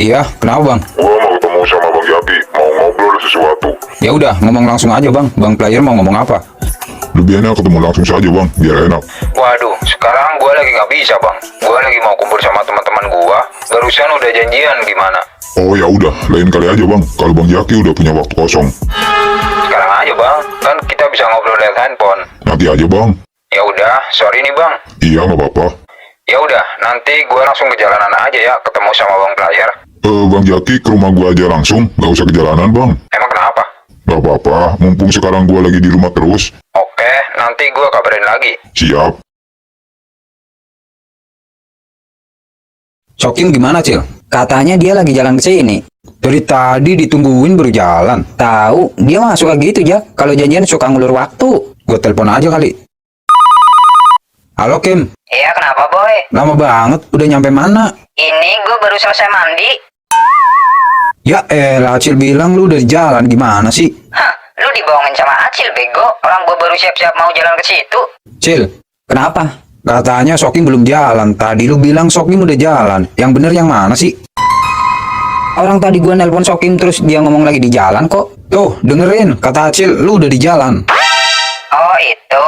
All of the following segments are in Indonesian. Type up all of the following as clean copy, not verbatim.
Iya, kenapa bang? Gua mau ketemu sama Bang Jaki, mau ngobrol sesuatu. Ya udah, ngomong langsung aja bang. Bang player mau ngomong apa? Lebih enak ketemu langsung saja bang, biar enak. Waduh, sekarang gua lagi nggak bisa bang. Gua lagi mau kumpul sama teman-teman gua. Barusan udah janjian gimana? Oh ya udah, lain kali aja bang, kalau Bang Jaki udah punya waktu kosong. Sekarang aja bang, kan kita bisa ngobrol lewat handphone. Nanti aja bang. Ya udah, sorry nih bang. Iya nggak apa-apa. Ya udah, nanti gua langsung ke jalanan aja ya, ketemu sama bang player. Bang Jaki ke rumah gua aja langsung, nggak usah ke jalanan bang. Emang kenapa? Nggak apa-apa, mumpung sekarang gua lagi di rumah terus. Oke, nanti gua kabarin lagi. Siap. Sokim gimana, Cil? Katanya dia lagi jalan ke sini. Dari tadi ditungguin baru jalan. Tahu, dia mah suka gitu ya. Kalau janjian suka ngulur waktu. Gue telepon aja kali. Halo, Kim. Iya, kenapa boy? Lama banget, udah nyampe mana? Ini gue baru selesai mandi. Ya elah, Cil bilang lu udah di jalan, gimana sih? Hah, lu dibohongin sama Acil bego. Orang gue baru siap-siap mau jalan ke situ. Cil, kenapa? Katanya Sokim belum jalan. Tadi lu bilang Sokim udah jalan. Yang bener yang mana sih? Orang tadi gua nelpon Sokim terus dia ngomong lagi di jalan kok. Tuh, dengerin. Kata Acil, lu udah di jalan. Oh itu,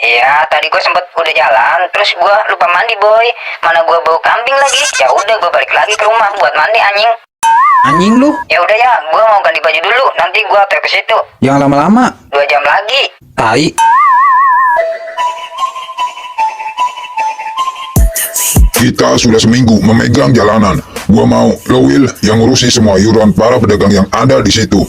iya tadi gue sempet udah jalan. Terus gue lupa mandi boy. Mana gue bau kambing lagi. Ya udah gue balik lagi ke rumah buat mandi anjing. Anjing lu? Ya udah ya, gue mau ganti baju dulu. Nanti gue antar ke situ. Yang lama-lama. 2 jam lagi. Tai. Kita sudah seminggu memegang jalanan. Gua mau lo Will yang ngurusi semua iuran para pedagang yang ada di situ.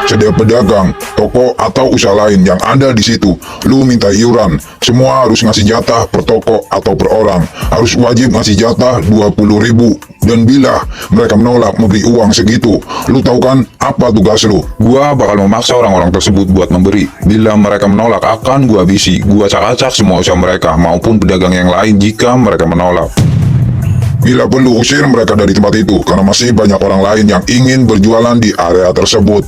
Setiap pedagang, toko atau usaha lain yang ada di situ, lu minta iuran. Semua harus ngasih jatah per toko atau per orang. Harus wajib ngasih jatah 20.000. Dan bila mereka menolak memberi uang segitu, lu tahu kan apa tugas lu? Gua bakal memaksa orang-orang tersebut buat memberi. Bila mereka menolak akan gua habisi. Gua acak-acak semua usaha mereka maupun pedagang yang lain jika mereka menolak. Bila perlu usir mereka dari tempat itu karena masih banyak orang lain yang ingin berjualan di area tersebut.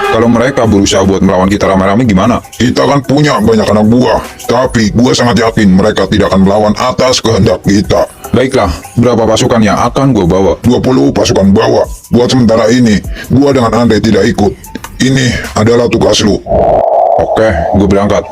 Kalau mereka berusaha buat melawan kita rame-rame gimana? Kita kan punya banyak anak buah, tapi gua sangat yakin mereka tidak akan melawan atas kehendak kita. Baiklah, berapa pasukan yang akan gua bawa? 20 pasukan bawa. Buat sementara ini, gua dengan Andre tidak ikut. Ini adalah tugas lu. Oke, gua berangkat.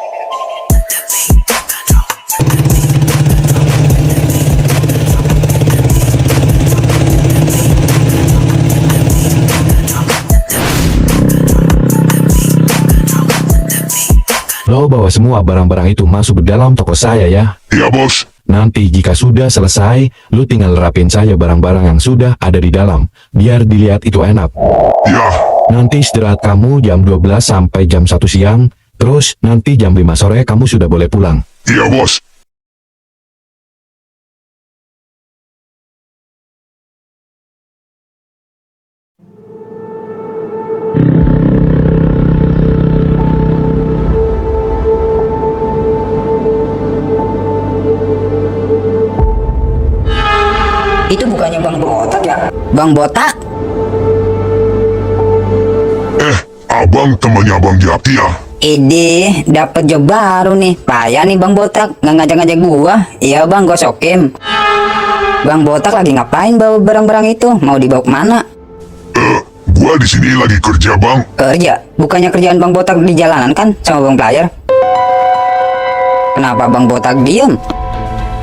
Lo bawa semua barang-barang itu masuk ke dalam toko saya ya. Iya bos. Nanti jika sudah selesai, lu tinggal rapin saja barang-barang yang sudah ada di dalam. Biar dilihat itu enak. Ya. Nanti istirahat kamu jam 12 sampai jam 1 siang. Terus nanti jam 5 sore kamu sudah boleh pulang. Iya bos. Itu bukannya Bang Botak ya? Bang Botak? Abang temannya Bang Jaki ya? Ide, dapat job baru nih. Payah nih Bang Botak, nggak ngajak-ngajak gua. Iya Bang, gua Sokim. Bang Botak lagi ngapain bawa barang-barang itu? Mau dibawa kemana? Gua di sini lagi kerja bang. Kerja? Bukannya kerjaan Bang Botak di jalanan kan sama Bang Player? Kenapa Bang Botak diem?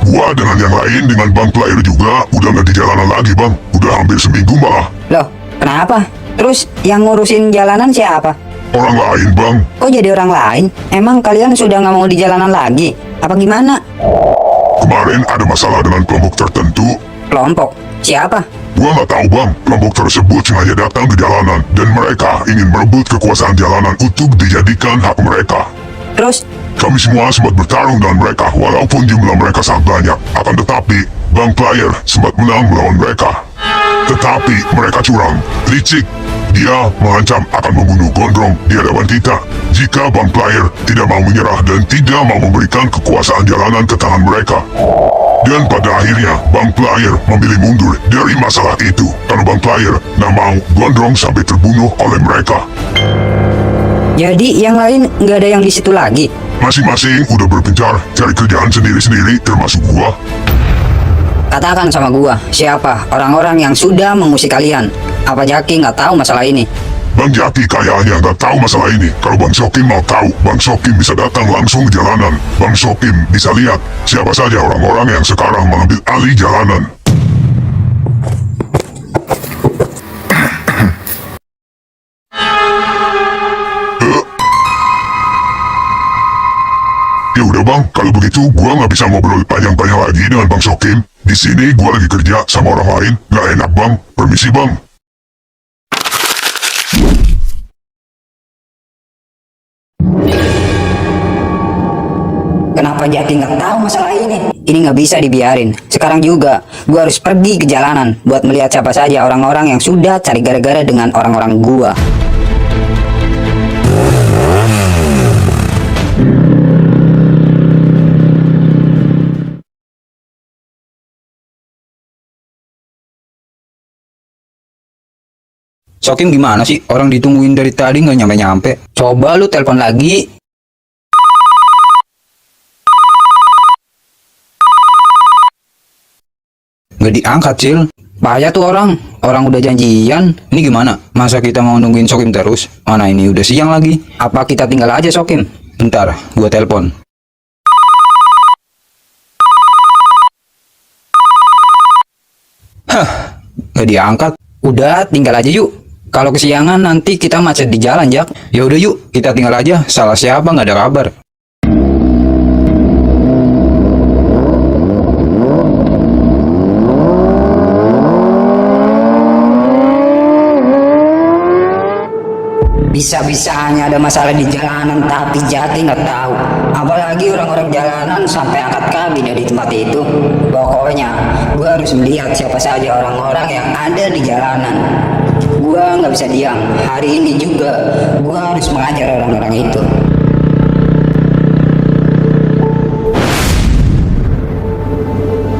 Gua dengan yang lain dengan Bang Player juga udah nggak di jalanan lagi bang. Udah hampir seminggu malah. Loh, kenapa? Terus yang ngurusin jalanan siapa? Orang lain bang. Kok jadi orang lain? Emang kalian sudah nggak mau di jalanan lagi? Apa gimana? Kemarin ada masalah dengan kelompok tertentu. Kelompok? Siapa? Gua nggak tahu bang. Kelompok tersebut sengaja datang ke jalanan dan mereka ingin merebut kekuasaan jalanan untuk dijadikan hak mereka. Terus? Kami semua sempat bertarung dengan mereka walaupun jumlah mereka sangat banyak. Akan tetapi, Bang Player sempat menang melawan mereka. Tetapi mereka curang, licik. Dia mengancam akan membunuh Gondrong di hadapan kita jika Bang Player tidak mau menyerah dan tidak mau memberikan kekuasaan jalanan ke tangan mereka. Dan pada akhirnya, Bang Player memilih mundur dari masalah itu karena Bang Player tidak mau Gondrong sampai terbunuh oleh mereka. Jadi yang lain nggak ada yang di situ lagi? Masing-masing udah berpencar cari kerjaan sendiri-sendiri termasuk gua. Katakan sama gua, siapa orang-orang yang sudah mengusik kalian? Apa Jaki nggak tahu masalah ini? Bang Jaki kayaknya nggak tahu masalah ini. Kalau Bang Sokim mau tahu, Bang Sokim bisa datang langsung ke jalanan. Bang Sokim bisa lihat siapa saja orang-orang yang sekarang mengambil alih jalanan. Ya udah bang, kalau begitu gua nggak bisa ngobrol panjang-panjang lagi dengan Bang Sokim. Di sini gua lagi kerja sama orang lain, nggak enak bang. Permisi bang. Kenapa Jaki nggak tahu masalah ini? Ini nggak bisa dibiarin. Sekarang juga, gua harus pergi ke jalanan buat melihat siapa saja orang-orang yang sudah cari gara-gara dengan orang-orang gua. Sokim gimana sih? Orang ditungguin dari tadi nggak nyampe-nyampe. Coba lu telepon lagi. Nggak diangkat, Cil. Bahaya tuh orang. Orang udah janjian. Ini gimana? Masa kita mau nungguin Sokim terus? Mana ini udah siang lagi. Apa kita tinggal aja Sokim? Bentar, gua telepon. Hah, nggak diangkat. Udah, tinggal aja yuk. Kalau kesiangan nanti kita macet di jalan, Jak. Ya udah yuk, kita tinggal aja. Salah siapa nggak ada kabar. Bisa-bisanya ada masalah di jalanan, tapi Jaki nggak tahu. Apalagi orang-orang jalanan sampai angkat kaki dari tempat itu. Pokoknya, gua harus melihat siapa saja orang-orang yang ada di jalanan. Gua nggak bisa diam. Hari ini juga, gua harus mengajar orang-orang itu.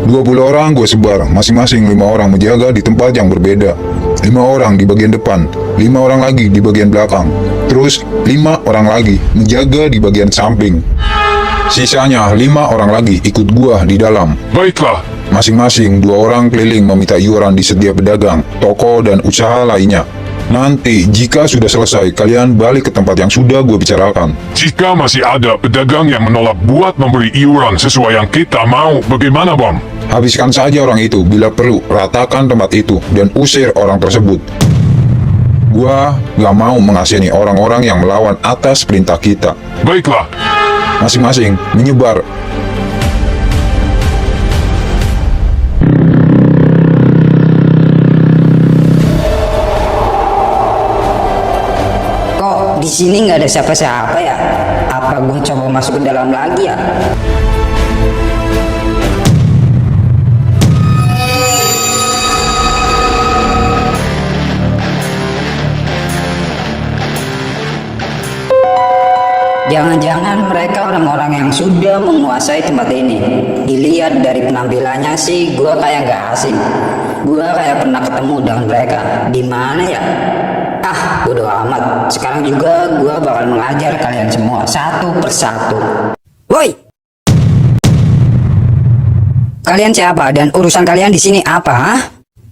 Dua 20 orang gue sebar, masing-masing 5 orang menjaga di tempat yang berbeda. 5 orang di bagian depan, 5 orang lagi di bagian belakang. Terus 5 orang lagi menjaga di bagian samping. Sisanya 5 orang lagi ikut gua di dalam. Baiklah, Masing-masing 2 orang keliling meminta iuran di setiap pedagang, toko, dan usaha lainnya. Nanti, jika sudah selesai, kalian balik ke tempat yang sudah gue bicarakan. jika masih ada pedagang yang menolak buat memberi iuran sesuai yang kita mau, bagaimana bang? Habiskan saja orang itu, bila perlu, ratakan tempat itu, dan usir orang tersebut. Gua gak mau mengasihani orang-orang yang melawan atas perintah kita. Baiklah, Masing-masing menyebar. Kok di sini nggak ada siapa-siapa ya? Apa gue coba masuk ke dalam lagi ya? Jangan-jangan mereka orang-orang yang sudah menguasai tempat ini. Dilihat dari penampilannya sih, gue kayak gak asing. Gue kayak pernah ketemu dengan mereka. Di mana ya? Ah, bodo amat. Sekarang juga gue bakal mengajar kalian semua satu persatu. Woi! Kalian siapa dan urusan kalian di sini apa? Hah?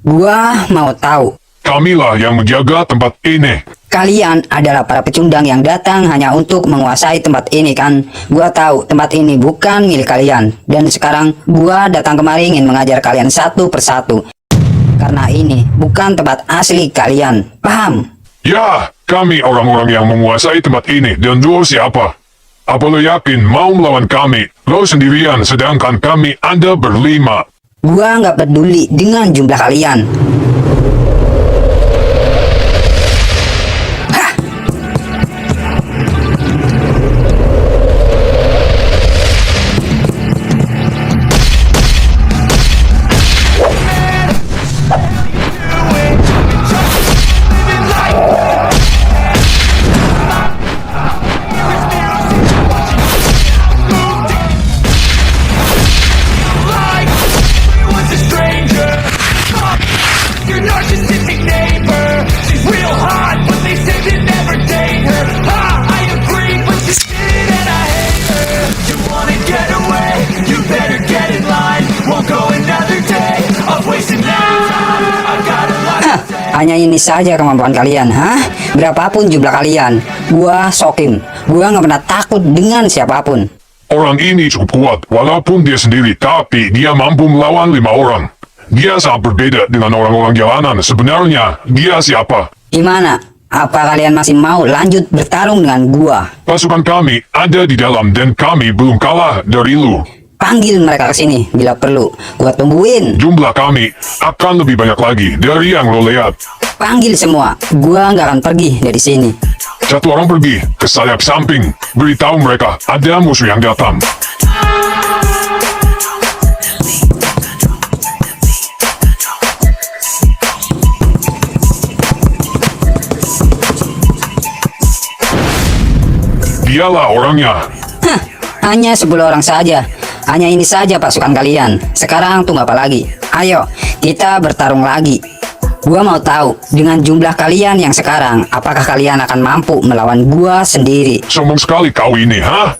Gua mau tahu. kamilah yang menjaga tempat ini. Kalian adalah para pecundang yang datang hanya untuk menguasai tempat ini kan? Gua tahu tempat ini bukan milik kalian. Dan sekarang gua datang kemari ingin mengajar kalian satu persatu. Karena ini bukan tempat asli kalian. Paham? Ya, kami orang-orang yang menguasai tempat ini, dan lo siapa? Apa lo yakin mau melawan kami? Lo sendirian, sedangkan kami ada berlima. Gua nggak peduli dengan jumlah kalian. You're not just Hanya ini saja kemampuan kalian, hah? Berapapun jumlah kalian, gua Sokim. Gua nggak pernah takut dengan siapapun. Orang ini cukup kuat, walaupun dia sendiri, tapi dia mampu melawan 5 orang. Dia sangat berbeda dengan orang-orang jalanan. Sebenarnya, dia siapa? Gimana? Apa kalian masih mau lanjut bertarung dengan gua? Pasukan kami ada di dalam dan kami belum kalah dari lu. Panggil mereka ke sini bila perlu. Gua tungguin. Jumlah kami akan lebih banyak lagi dari yang lo lihat. Panggil semua. Gua nggak akan pergi dari sini. Satu orang pergi ke sayap samping. Beritahu mereka ada musuh yang datang. Dialah orangnya. Hah, hanya 10 orang saja. Hanya ini saja pasukan kalian. Sekarang tunggu apa lagi? Ayo, kita bertarung lagi. Gua mau tahu, dengan jumlah kalian yang sekarang, apakah kalian akan mampu melawan gua sendiri? Sombong sekali kau ini, ha?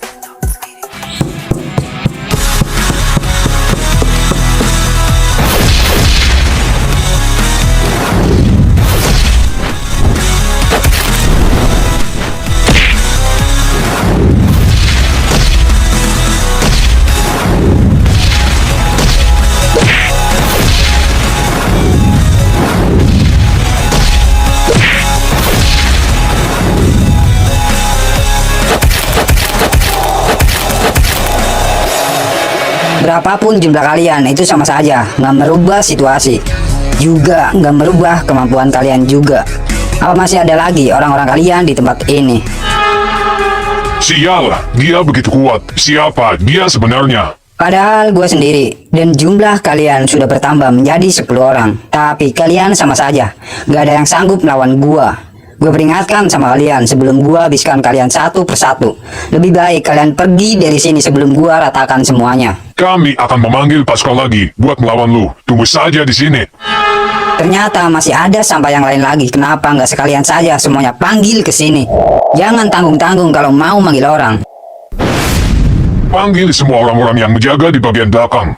Berapapun jumlah kalian, itu sama saja. Nggak merubah situasi. Juga nggak merubah kemampuan kalian juga. Apa masih ada lagi orang-orang kalian di tempat ini? Sial, dia begitu kuat. Siapa dia sebenarnya? Padahal gue sendiri, dan jumlah kalian sudah bertambah menjadi 10 orang. Tapi kalian sama saja, gak ada yang sanggup melawan gue. Gue peringatkan sama kalian sebelum gue habiskan kalian satu persatu. Lebih baik kalian pergi dari sini sebelum gue ratakan semuanya. Kami akan memanggil pasukan lagi buat melawan lu. Tunggu saja di sini. Ternyata masih ada sampai yang lain lagi. Kenapa nggak sekalian saja semuanya panggil ke sini? Jangan tanggung-tanggung kalau mau manggil orang. Panggil semua orang-orang yang menjaga di bagian belakang.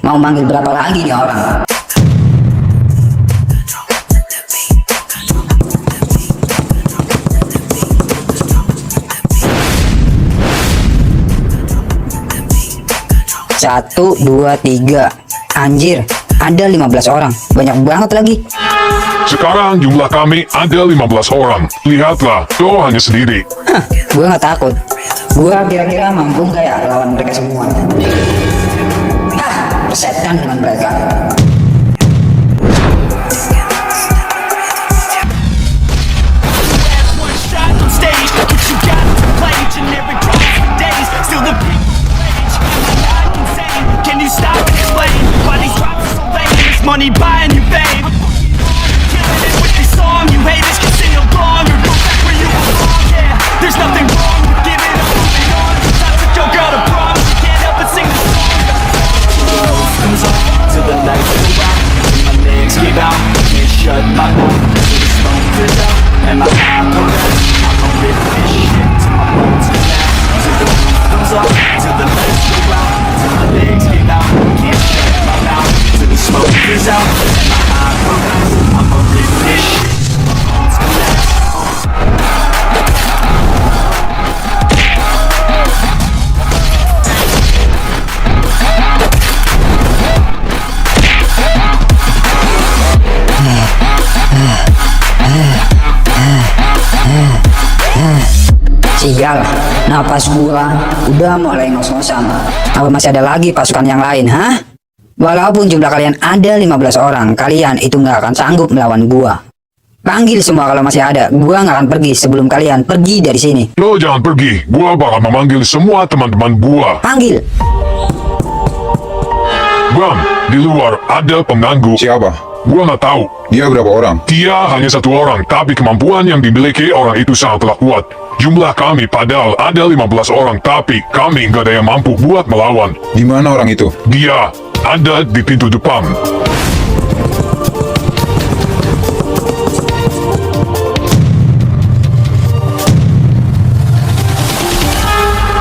Mau manggil berapa lagi nih orang? Satu, dua, tiga. Anjir, ada 15 orang. Banyak banget lagi. Sekarang jumlah kami ada 15 orang. Lihatlah, kau hanya sendiri. Hah, gue nggak takut. Gue kira-kira mampu nggak ya lawan mereka semua? Ah, persetan dengan mereka. One shot on stage, but you got to play each and every drop for days. Still the people rage. Am I not insane? Can you stop and explain why these drops are so lame? It's money buying you fame. Killing it with this song. You haters can sing along or go back where you belong. Yeah, there's nothing wrong with giving up, moving on. I took your girl to prom. She can't help but sing the song. Comes on till the lights go out. My legs give out. Can't shut my mouth till the smoke clears out. And my eye progress. I'ma rip this shit till my bones collapse. Till the roof comes off. Till the lights go out. Till my legs give out. Can't shut my mouth till the smoke clears out. And my eye progress. I'ma rip this shit till my bones collapse. Sial, napas gua udah mulai ngos-ngosan. Apa masih ada lagi pasukan yang lain, hah? Walaupun jumlah kalian ada 15 orang, kalian itu nggak akan sanggup melawan gua. Panggil semua kalau masih ada. Gua nggak akan pergi sebelum kalian pergi dari sini. Lo jangan pergi. Gua bakal memanggil semua teman-teman gua. Panggil. Bram, di luar ada pengganggu. Siapa? Gua nggak tahu. Dia berapa orang? Dia hanya satu orang, tapi kemampuan yang dimiliki orang itu sangatlah kuat. Jumlah kami padahal ada 15 orang, tapi kami nggak ada yang mampu buat melawan. Di mana orang itu? Dia ada di pintu depan.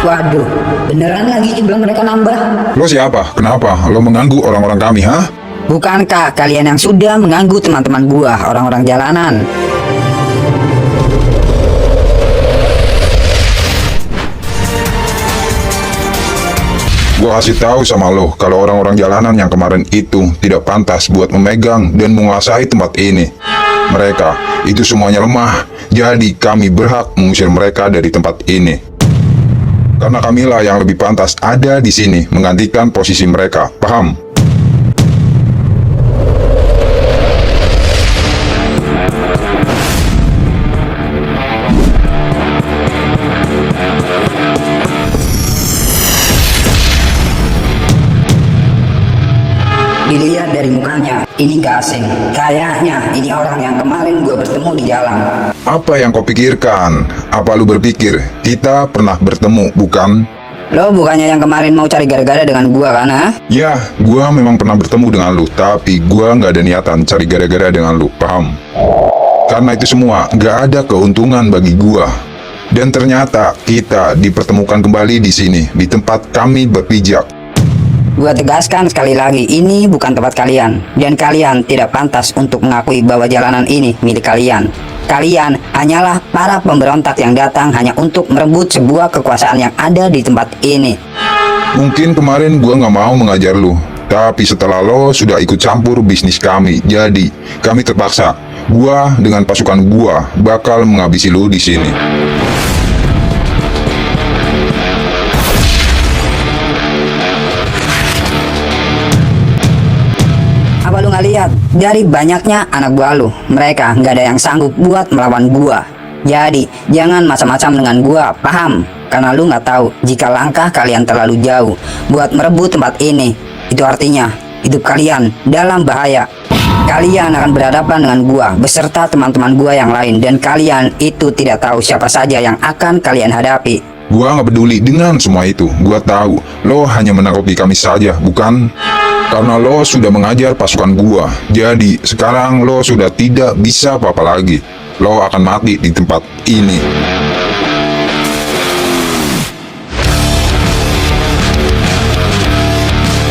Waduh, beneran lagi jumlah mereka nambah. Lo siapa? Kenapa? Lo mengganggu orang-orang kami, hah? Bukankah kalian yang sudah mengganggu teman-teman gua, orang-orang jalanan? Gua kasih tahu sama lo kalau orang-orang jalanan yang kemarin itu tidak pantas buat memegang dan menguasai tempat ini. Mereka itu semuanya lemah, jadi kami berhak mengusir mereka dari tempat ini. Karena kamilah yang lebih pantas ada di sini menggantikan posisi mereka, paham? Dilihat dari mukanya, ini gak asing. Kayaknya ini orang yang kemarin gua bertemu di jalan. Apa yang kau pikirkan? Apa lu berpikir kita pernah bertemu, bukan? Lo bukannya yang kemarin mau cari gara-gara dengan gua kan, ha? Ya, gua memang pernah bertemu dengan lu, tapi gua nggak ada niatan cari gara-gara dengan lu, paham? Karena itu semua nggak ada keuntungan bagi gua. Dan ternyata kita dipertemukan kembali di sini, di tempat kami berpijak. Gua tegaskan sekali lagi, ini bukan tempat kalian. Dan kalian tidak pantas untuk mengakui bahwa jalanan ini milik kalian. Kalian hanyalah para pemberontak yang datang hanya untuk merebut sebuah kekuasaan yang ada di tempat ini. Mungkin kemarin gua nggak mau mengajar lu, tapi setelah lo sudah ikut campur bisnis kami, jadi kami terpaksa. Gua dengan pasukan gua bakal menghabisi lu di sini. Apa lu nggak lihat? Dari banyaknya anak buah lu, mereka nggak ada yang sanggup buat melawan gua. Jadi jangan macam-macam dengan gua, paham? Karena lu nggak tahu jika langkah kalian terlalu jauh buat merebut tempat ini, itu artinya hidup kalian dalam bahaya. Kalian akan berhadapan dengan gua beserta teman-teman gua yang lain, dan kalian itu tidak tahu siapa saja yang akan kalian hadapi. Gua nggak peduli dengan semua itu. Gua tahu lo hanya menanggapi kami saja, bukan? Karena lo sudah mengajar pasukan gua, jadi sekarang lo sudah tidak bisa apa-apa lagi. Lo akan mati di tempat ini.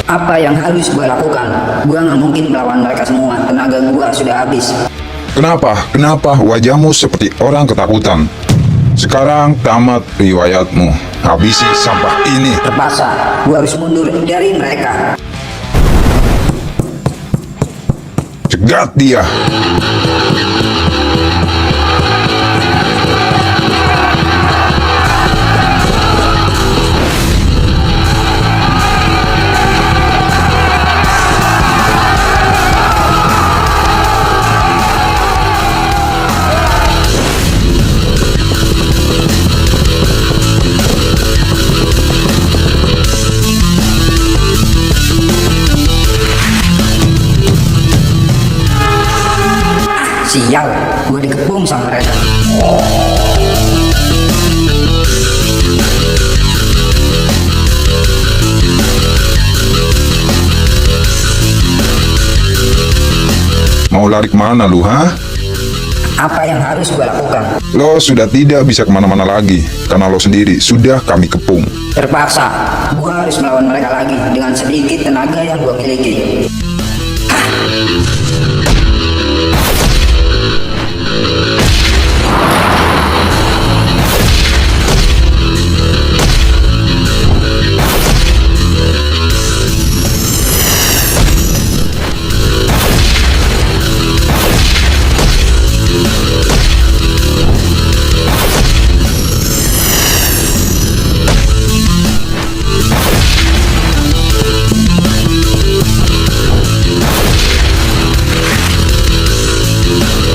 Apa yang harus gua lakukan? Gua nggak mungkin melawan mereka semua. Tenaga gua sudah habis. Kenapa? Kenapa wajahmu seperti orang ketakutan? Sekarang tamat riwayatmu. Habisi sampah ini. Terpaksa, gua harus mundur dari mereka. Cegat dia. Sial, gua dikepung sama mereka. Mau lari kemana lu, ha? Apa yang harus gua lakukan? Lo sudah tidak bisa kemana-mana lagi, karena lo sendiri sudah kami kepung. Terpaksa, gua harus melawan mereka lagi dengan sedikit tenaga yang gua miliki.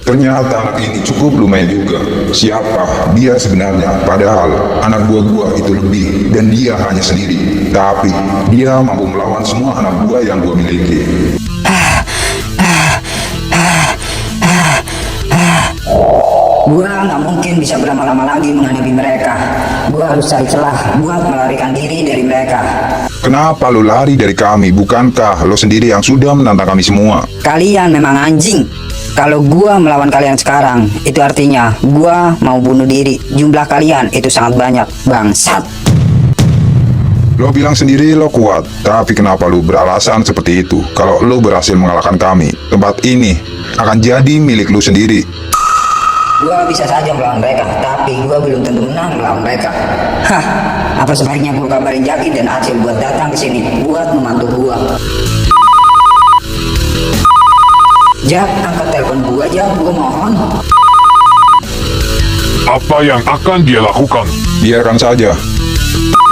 Ternyata anak ini cukup lumayan juga. Siapa dia sebenarnya? Padahal anak buah itu lebih, dan dia hanya sendiri. Tapi dia mampu melawan semua anak buah yang gua miliki. Gua nggak mungkin bisa berlama-lama lagi menghadapi mereka. Gua harus cari celah buat melarikan diri dari mereka. Kenapa lo lari dari kami? Bukankah lo sendiri yang sudah menantang kami semua? Kalian memang anjing. Kalau gua melawan kalian sekarang, itu artinya gua mau bunuh diri. Jumlah kalian itu sangat banyak, bangsat. Lo bilang sendiri lo kuat, tapi kenapa lo beralasan seperti itu? Kalau lo berhasil mengalahkan kami, tempat ini akan jadi milik lo sendiri. Gua bisa saja melawan mereka, tapi gua belum tentu menang melawan mereka. Hah, apa sebaiknya gua kabarin Jaki dan Acil buat datang ke sini buat membantu gua. Jak, angkat telepon gua, Jak, gua mohon. Apa yang akan dia lakukan? Biarkan saja.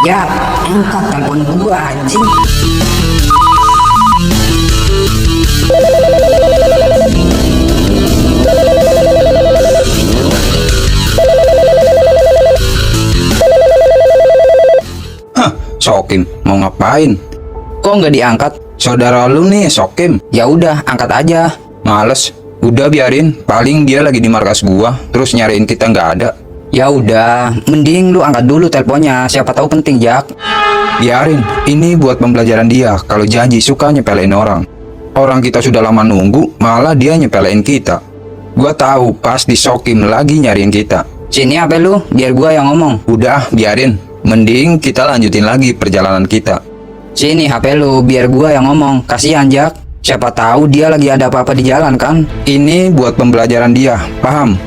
Jak, angkat telepon gua, anjing. Hah, Sokim mau ngapain? Kok nggak diangkat? Saudara lu nih, Sokim. Ya udah, angkat aja. Males. Udah biarin, paling dia lagi di markas gua, terus nyariin kita nggak ada. Ya udah, mending lu angkat dulu teleponnya, siapa tahu penting, Jak. Biarin, ini buat pembelajaran dia. Kalau janji suka nyepelein orang. Orang kita sudah lama nunggu, malah dia nyepelein kita. Gua tahu pasti Sokim lagi nyariin kita. Sini HP lu, biar gua yang ngomong. Udah, biarin. Mending kita lanjutin lagi perjalanan kita. Sini HP lu, biar gua yang ngomong. Kasihan, Jak. Siapa tahu dia lagi ada apa-apa di jalan kan? Ini buat pembelajaran dia, paham?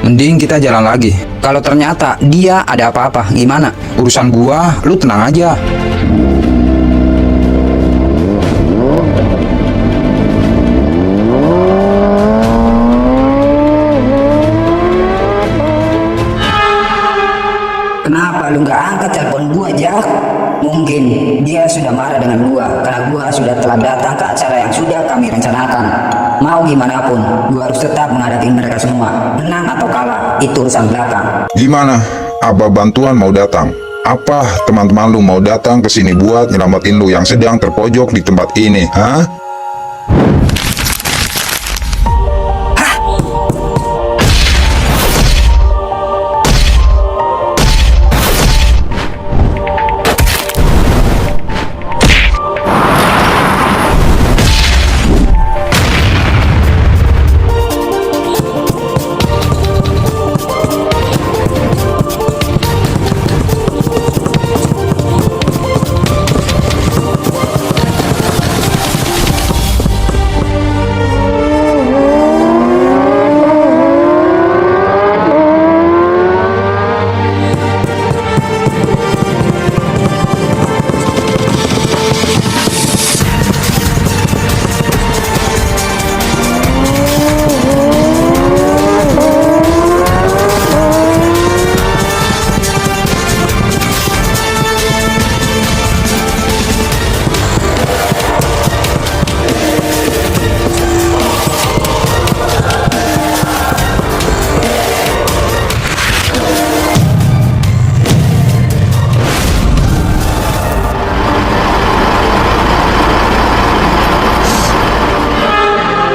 Mending kita jalan lagi. Kalau ternyata dia ada apa-apa, gimana? Urusan gua, lu tenang aja. Kenapa lu nggak angkat telepon gua, Jak? Mungkin dia sudah marah dengan gua karena gua sudah telah datang ke acara yang sudah kami rencanakan. Mau gimana pun, gua harus tetap menghadapi mereka semua. Menang atau kalah, itu urusan belakang. Gimana? Apa bantuan mau datang? Apa teman-teman lu mau datang ke sini buat nyelamatin lu yang sedang terpojok di tempat ini, hah?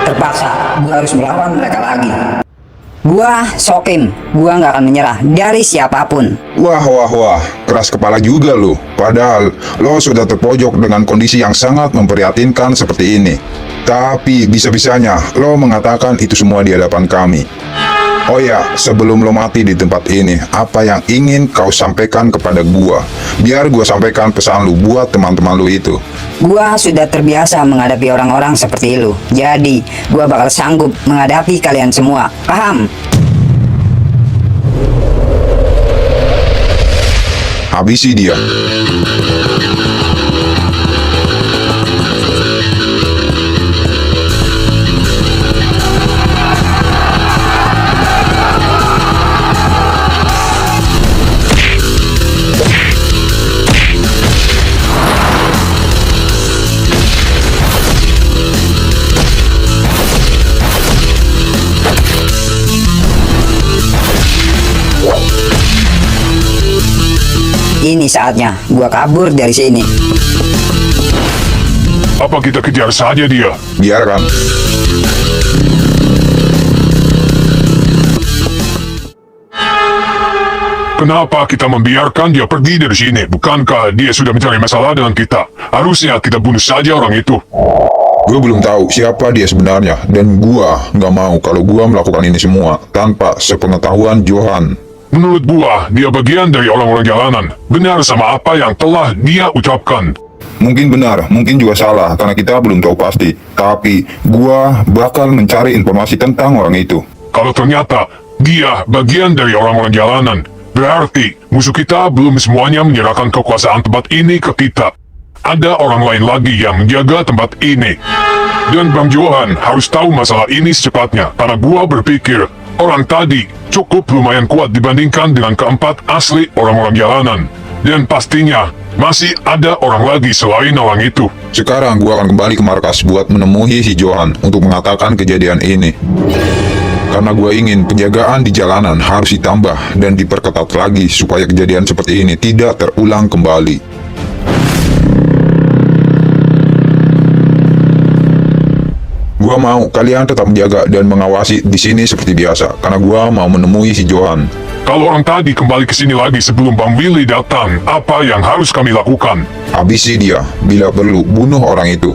Terpaksa, gua harus melawan mereka lagi. Gua Sokim, gua nggak akan menyerah dari siapapun. Wah, keras kepala juga lu. Padahal lo sudah terpojok dengan kondisi yang sangat memprihatinkan seperti ini. Tapi bisa-bisanya lo mengatakan itu semua di hadapan kami. Oh ya, sebelum lo mati di tempat ini, apa yang ingin kau sampaikan kepada gua? Biar gua sampaikan pesan lu buat teman-teman lu itu. Gua sudah terbiasa menghadapi orang-orang seperti lu. Jadi, gua bakal sanggup menghadapi kalian semua. Paham? Habisi dia. Ini saatnya gua kabur dari sini. Apa kita kejar saja dia? Biarkan. Kenapa kita membiarkan dia pergi dari sini? Bukankah dia sudah mencari masalah dengan kita? Harusnya kita bunuh saja orang itu. Gue belum tahu siapa dia sebenarnya, dan gua nggak mau kalau gua melakukan ini semua tanpa sepengetahuan Johan. Menurut gua, dia bagian dari orang-orang jalanan. Benar sama apa yang telah dia ucapkan. Mungkin benar, mungkin juga salah karena kita belum tahu pasti. Tapi gua bakal mencari informasi tentang orang itu. Kalau ternyata dia bagian dari orang-orang jalanan, berarti musuh kita belum semuanya menyerahkan kekuasaan tempat ini ke kita. Ada orang lain lagi yang menjaga tempat ini. Dan Bang Johan harus tahu masalah ini secepatnya, karena gua berpikir orang tadi cukup lumayan kuat dibandingkan dengan keempat asli orang-orang jalanan. Dan pastinya masih ada orang lagi selain orang itu. Sekarang gua akan kembali ke markas buat menemui si Johan untuk mengatakan kejadian ini. Karena gua ingin penjagaan di jalanan harus ditambah dan diperketat lagi supaya kejadian seperti ini tidak terulang kembali. Gua mau kalian tetap menjaga dan mengawasi di sini seperti biasa, karena gua mau menemui si Johan. Kalau orang tadi kembali ke sini lagi sebelum Bang Willy datang, apa yang harus kami lakukan? Habisi dia, bila perlu bunuh orang itu.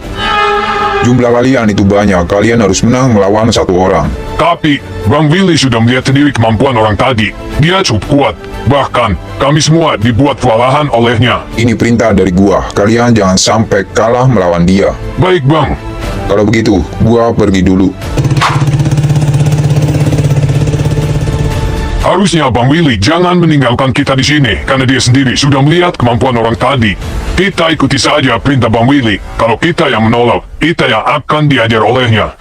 Jumlah kalian itu banyak, kalian harus menang melawan satu orang. Tapi, Bang Willy sudah melihat sendiri kemampuan orang tadi. Dia cukup kuat. Bahkan, kami semua dibuat kewalahan olehnya. Ini perintah dari gua, kalian jangan sampai kalah melawan dia. Baik, Bang. Kalau begitu, gua pergi dulu. Harusnya Bang Willy jangan meninggalkan kita di sini, karena dia sendiri sudah melihat kemampuan orang tadi. Kita ikuti saja perintah Bang Willy. Kalau kita yang menolak, kita yang akan diajar olehnya.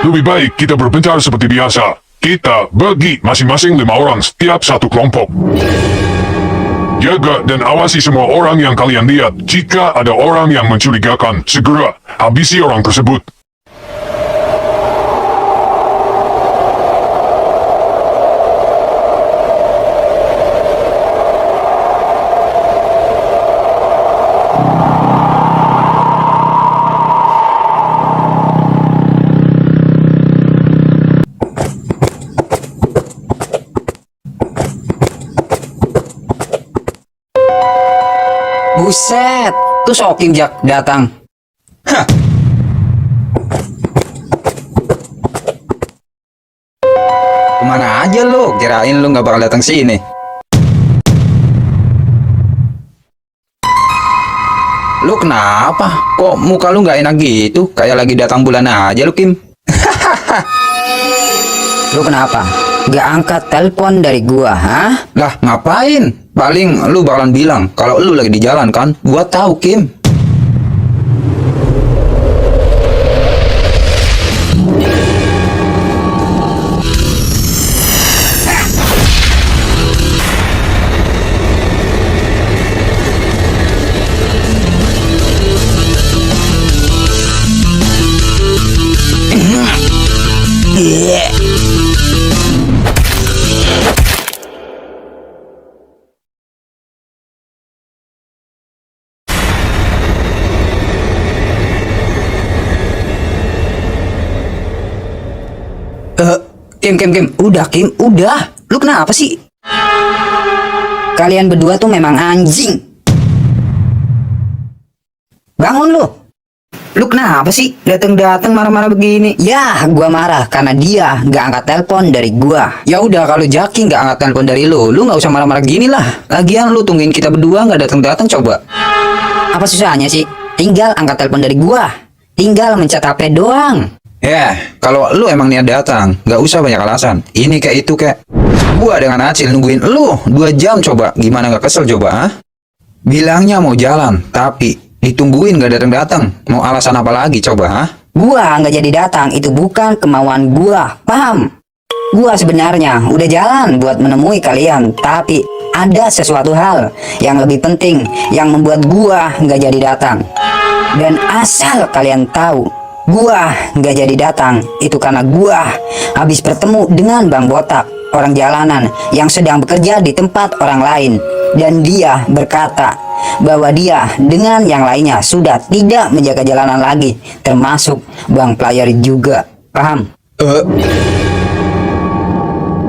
Lebih baik kita berpencar seperti biasa. Kita bagi masing-masing 5 orang setiap satu kelompok. Jaga dan awasi semua orang yang kalian lihat. Jika ada orang yang mencurigakan, segera habisi orang tersebut. Buset, tuh Soking Jak datang. Hah. Kemana aja lu? Kirain lu nggak bakal datang sini. Lu kenapa? Kok muka lu nggak enak gitu? Kayak lagi datang bulan aja lu, Kim. Lu kenapa? Gak angkat telepon dari gua, hah? Lah, ngapain? Paling lu bakalan bilang kalau lu lagi di jalan kan? Gua tahu, Kim. Kim, udah Kim, udah. Lu kenapa sih? Kalian berdua tuh memang anjing. Bangun lu. Lu kenapa sih? Datang-datang marah-marah begini. Ya, gua marah karena dia gak angkat telepon dari gua. Ya udah, kalau Jaki nggak angkat telepon dari lu nggak usah marah-marah gini lah. Lagian lu tungguin kita berdua nggak datang-datang coba. Apa susahnya sih? Tinggal angkat telepon dari gua. Tinggal mencet HP doang. Ya, kalau lu emang niat datang, nggak usah banyak alasan. Ini kayak itu kayak. Gua dengan Acil nungguin lu 2 jam coba. Gimana nggak kesel coba, ah? Bilangnya mau jalan, tapi ditungguin nggak datang-datang. Mau alasan apa lagi coba, ah? Gua nggak jadi datang, itu bukan kemauan gua, paham? Gua sebenarnya udah jalan buat menemui kalian, tapi ada sesuatu hal yang lebih penting yang membuat gua nggak jadi datang. Dan asal kalian tahu, gua nggak jadi datang itu karena gua habis bertemu dengan Bang Botak, orang jalanan yang sedang bekerja di tempat orang lain. Dan dia berkata bahwa dia dengan yang lainnya sudah tidak menjaga jalanan lagi, termasuk Bang Player juga, paham?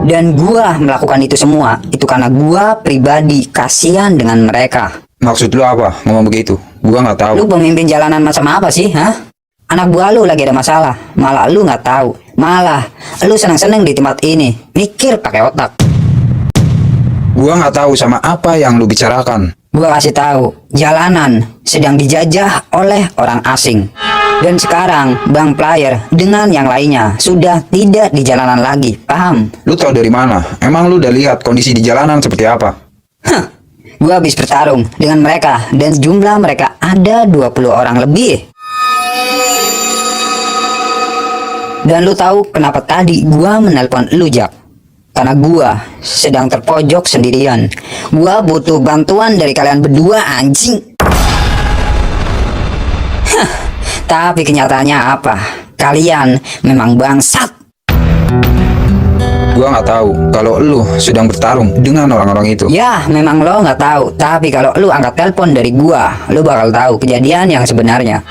Dan gua melakukan itu semua itu karena gua pribadi kasihan dengan mereka. Maksud lu apa ngomong begitu? Gua nggak tahu. Lu pemimpin jalanan macam apa sih, hah? Anak buah lu lagi ada masalah, malah lu nggak tahu. Malah lu senang-senang di tempat ini, mikir pakai otak. Gua nggak tahu sama apa yang lu bicarakan. Gua kasih tahu, jalanan sedang dijajah oleh orang asing. Dan sekarang Bang Player dengan yang lainnya sudah tidak di jalanan lagi, paham? Lu tahu dari mana? Emang lu udah lihat kondisi di jalanan seperti apa? Hah, gua habis bertarung dengan mereka dan jumlah mereka ada 20 orang lebih. Dan lu tahu kenapa tadi gua menelpon lu, Jak? Karena gua sedang terpojok sendirian. Gua butuh bantuan dari kalian berdua, anjing. Hah, tapi kenyataannya apa? Kalian memang bangsat. Gua nggak tahu kalau lu sedang bertarung dengan orang-orang itu. Ya, memang lo nggak tahu. Tapi kalau lu angkat telepon dari gua, lu bakal tahu kejadian yang sebenarnya.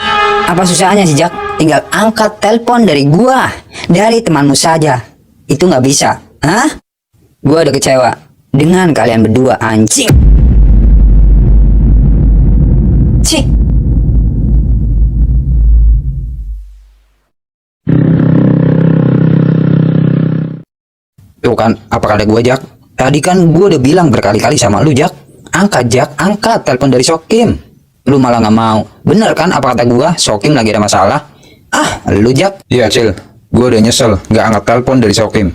Apa susahnya sih, Jak? Tinggal angkat telepon dari gua, dari temanmu saja. Itu nggak bisa, hah? Gua udah kecewa dengan kalian berdua, anjing. Cih. Tuh kan, apa kata gua, Jak? Tadi kan gua udah bilang berkali-kali sama lu, Jak. Angkat, Jak, angkat telepon dari Sokim. Lu malah nggak mau. Bener kan apa kata gua? Sokim lagi ada masalah. Ah, lu, Jak. Iya, Cil. Gua udah nyesel nggak angkat telepon dari Sokim.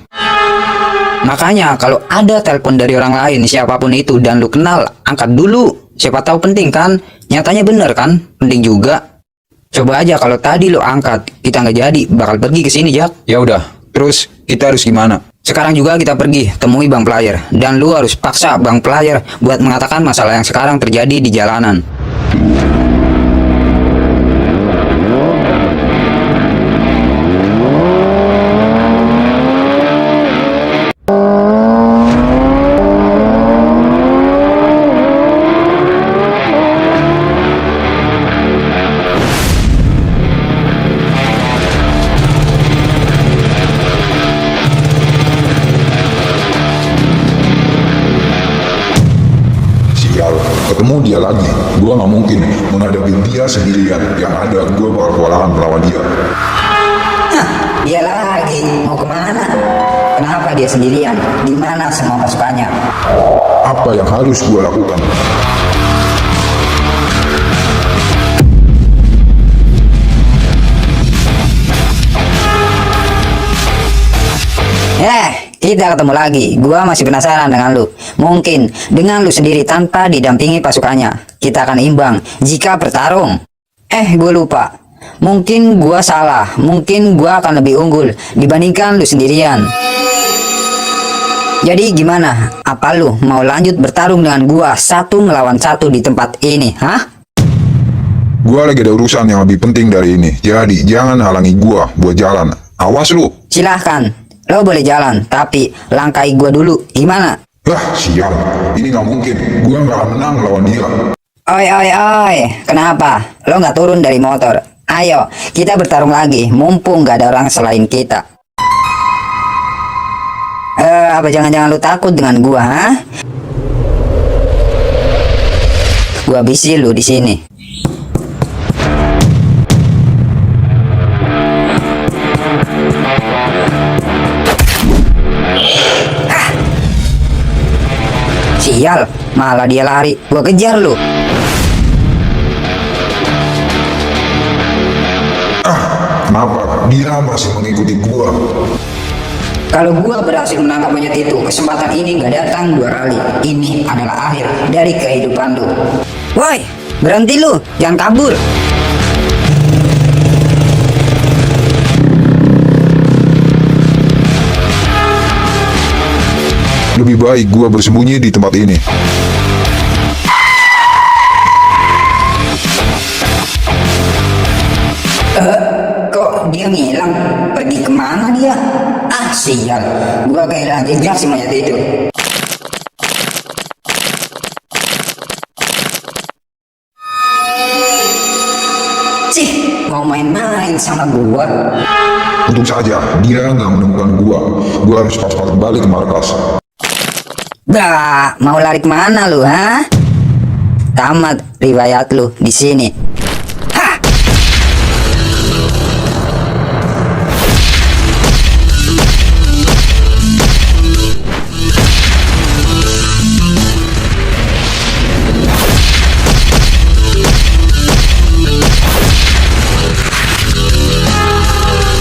Makanya kalau ada telepon dari orang lain siapapun itu dan lu kenal, angkat dulu. Siapa tahu penting kan? Nyatanya bener kan? Penting juga. Coba aja kalau tadi lu angkat, kita nggak jadi, bakal pergi ke sini, Jak. Ya udah. Terus kita harus gimana? Sekarang juga kita pergi temui Bang Player dan lu harus paksa Bang Player buat mengatakan masalah yang sekarang terjadi di jalanan. Sial, ketemu dia lagi. Gua nggak mungkin menghadapi dia sendirian. Yang ada gua bakal kewalahan melawan dia. Hah, dia lagi. Mau kemana? Kenapa dia sendirian? Di mana semua pasukannya? Apa yang harus gua lakukan? Kita ketemu lagi. Gua masih penasaran dengan lu. Mungkin dengan lu sendiri tanpa didampingi pasukannya, kita akan imbang jika bertarung. Gue lupa. Mungkin gua salah. Mungkin gua akan lebih unggul dibandingkan lu sendirian. Jadi gimana? Apa lu mau lanjut bertarung dengan gua 1 melawan 1 di tempat ini, hah? Gua lagi ada urusan yang lebih penting dari ini. Jadi jangan halangi gua buat jalan. Awas lu. Silahkan. Lo boleh jalan, tapi langkai gua dulu. Gimana? Sial. Ini nggak mungkin. Gua nggak akan menang lawan dia. Oi. Kenapa? Lo nggak turun dari motor? Ayo, kita bertarung lagi. Mumpung nggak ada orang selain kita. Apa jangan-jangan lo takut dengan gua, ha? Gua habisi lu di sini. Sial, malah dia lari. Gua kejar lu. Kenapa dia masih mengikuti gua? Kalau gua berhasil menangkap monyet itu, kesempatan ini gak datang 2 kali. Ini adalah akhir dari kehidupan lu. Woi, berhenti lu, jangan kabur. Lebih baik gua bersembunyi di tempat ini. Kok dia ngilang? Pergi kemana dia? Sial, gua kehilangan jejak si monyet itu. Cih, mau main-main sama gua. Untung saja dia nggak menemukan gua. Gua harus cepat-cepat kembali ke markas. Mau lari kemana lu, ha? Tamat riwayat lu di sini. Hah!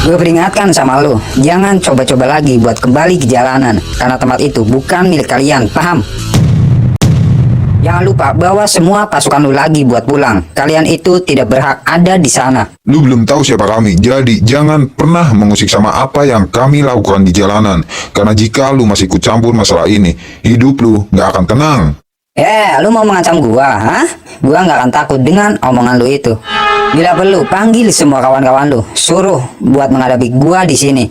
Gue peringatkan sama lo, jangan coba-coba lagi buat kembali ke jalanan, karena tempat itu bukan milik kalian, paham? Jangan lupa bawa semua pasukan lu lagi buat pulang. Kalian itu tidak berhak ada di sana. Lu belum tahu siapa kami, jadi jangan pernah mengusik sama apa yang kami lakukan di jalanan. Karena jika lu masih ikut campur masalah ini, hidup lu nggak akan tenang. Lu mau mengancam gua, hah? Gua nggak akan takut dengan omongan lu itu. Bila perlu, panggil semua kawan-kawan lu, suruh buat menghadapi gua di sini.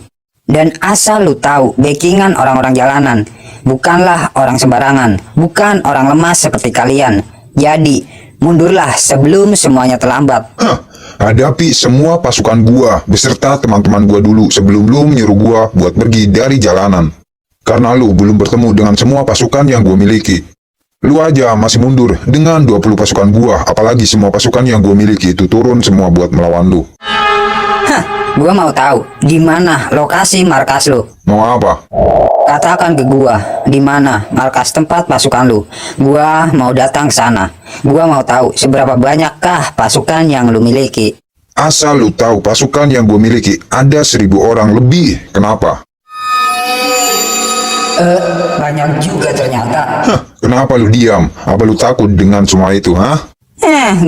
Dan asal lu tahu, backingan orang-orang jalanan bukanlah orang sembarangan, bukan orang lemah seperti kalian. Jadi, mundurlah sebelum semuanya terlambat. Hadapi semua pasukan gua beserta teman-teman gua dulu sebelum lu menyuruh gua buat pergi dari jalanan. Karena lu belum bertemu dengan semua pasukan yang gua miliki. Lu aja masih mundur dengan 20 pasukan gua, apalagi semua pasukan yang gua miliki itu turun semua buat melawan lu. Gua mau tahu di mana lokasi markas lu. Mau apa? Katakan ke gua di mana markas tempat pasukan lu. Gua mau datang ke sana. Gua mau tahu seberapa banyakkah pasukan yang lu miliki. Asal lu tahu pasukan yang gue miliki ada 1.000 orang lebih. Kenapa? Banyak juga ternyata. Kenapa lu diam? Apa lu takut dengan semua itu, hah?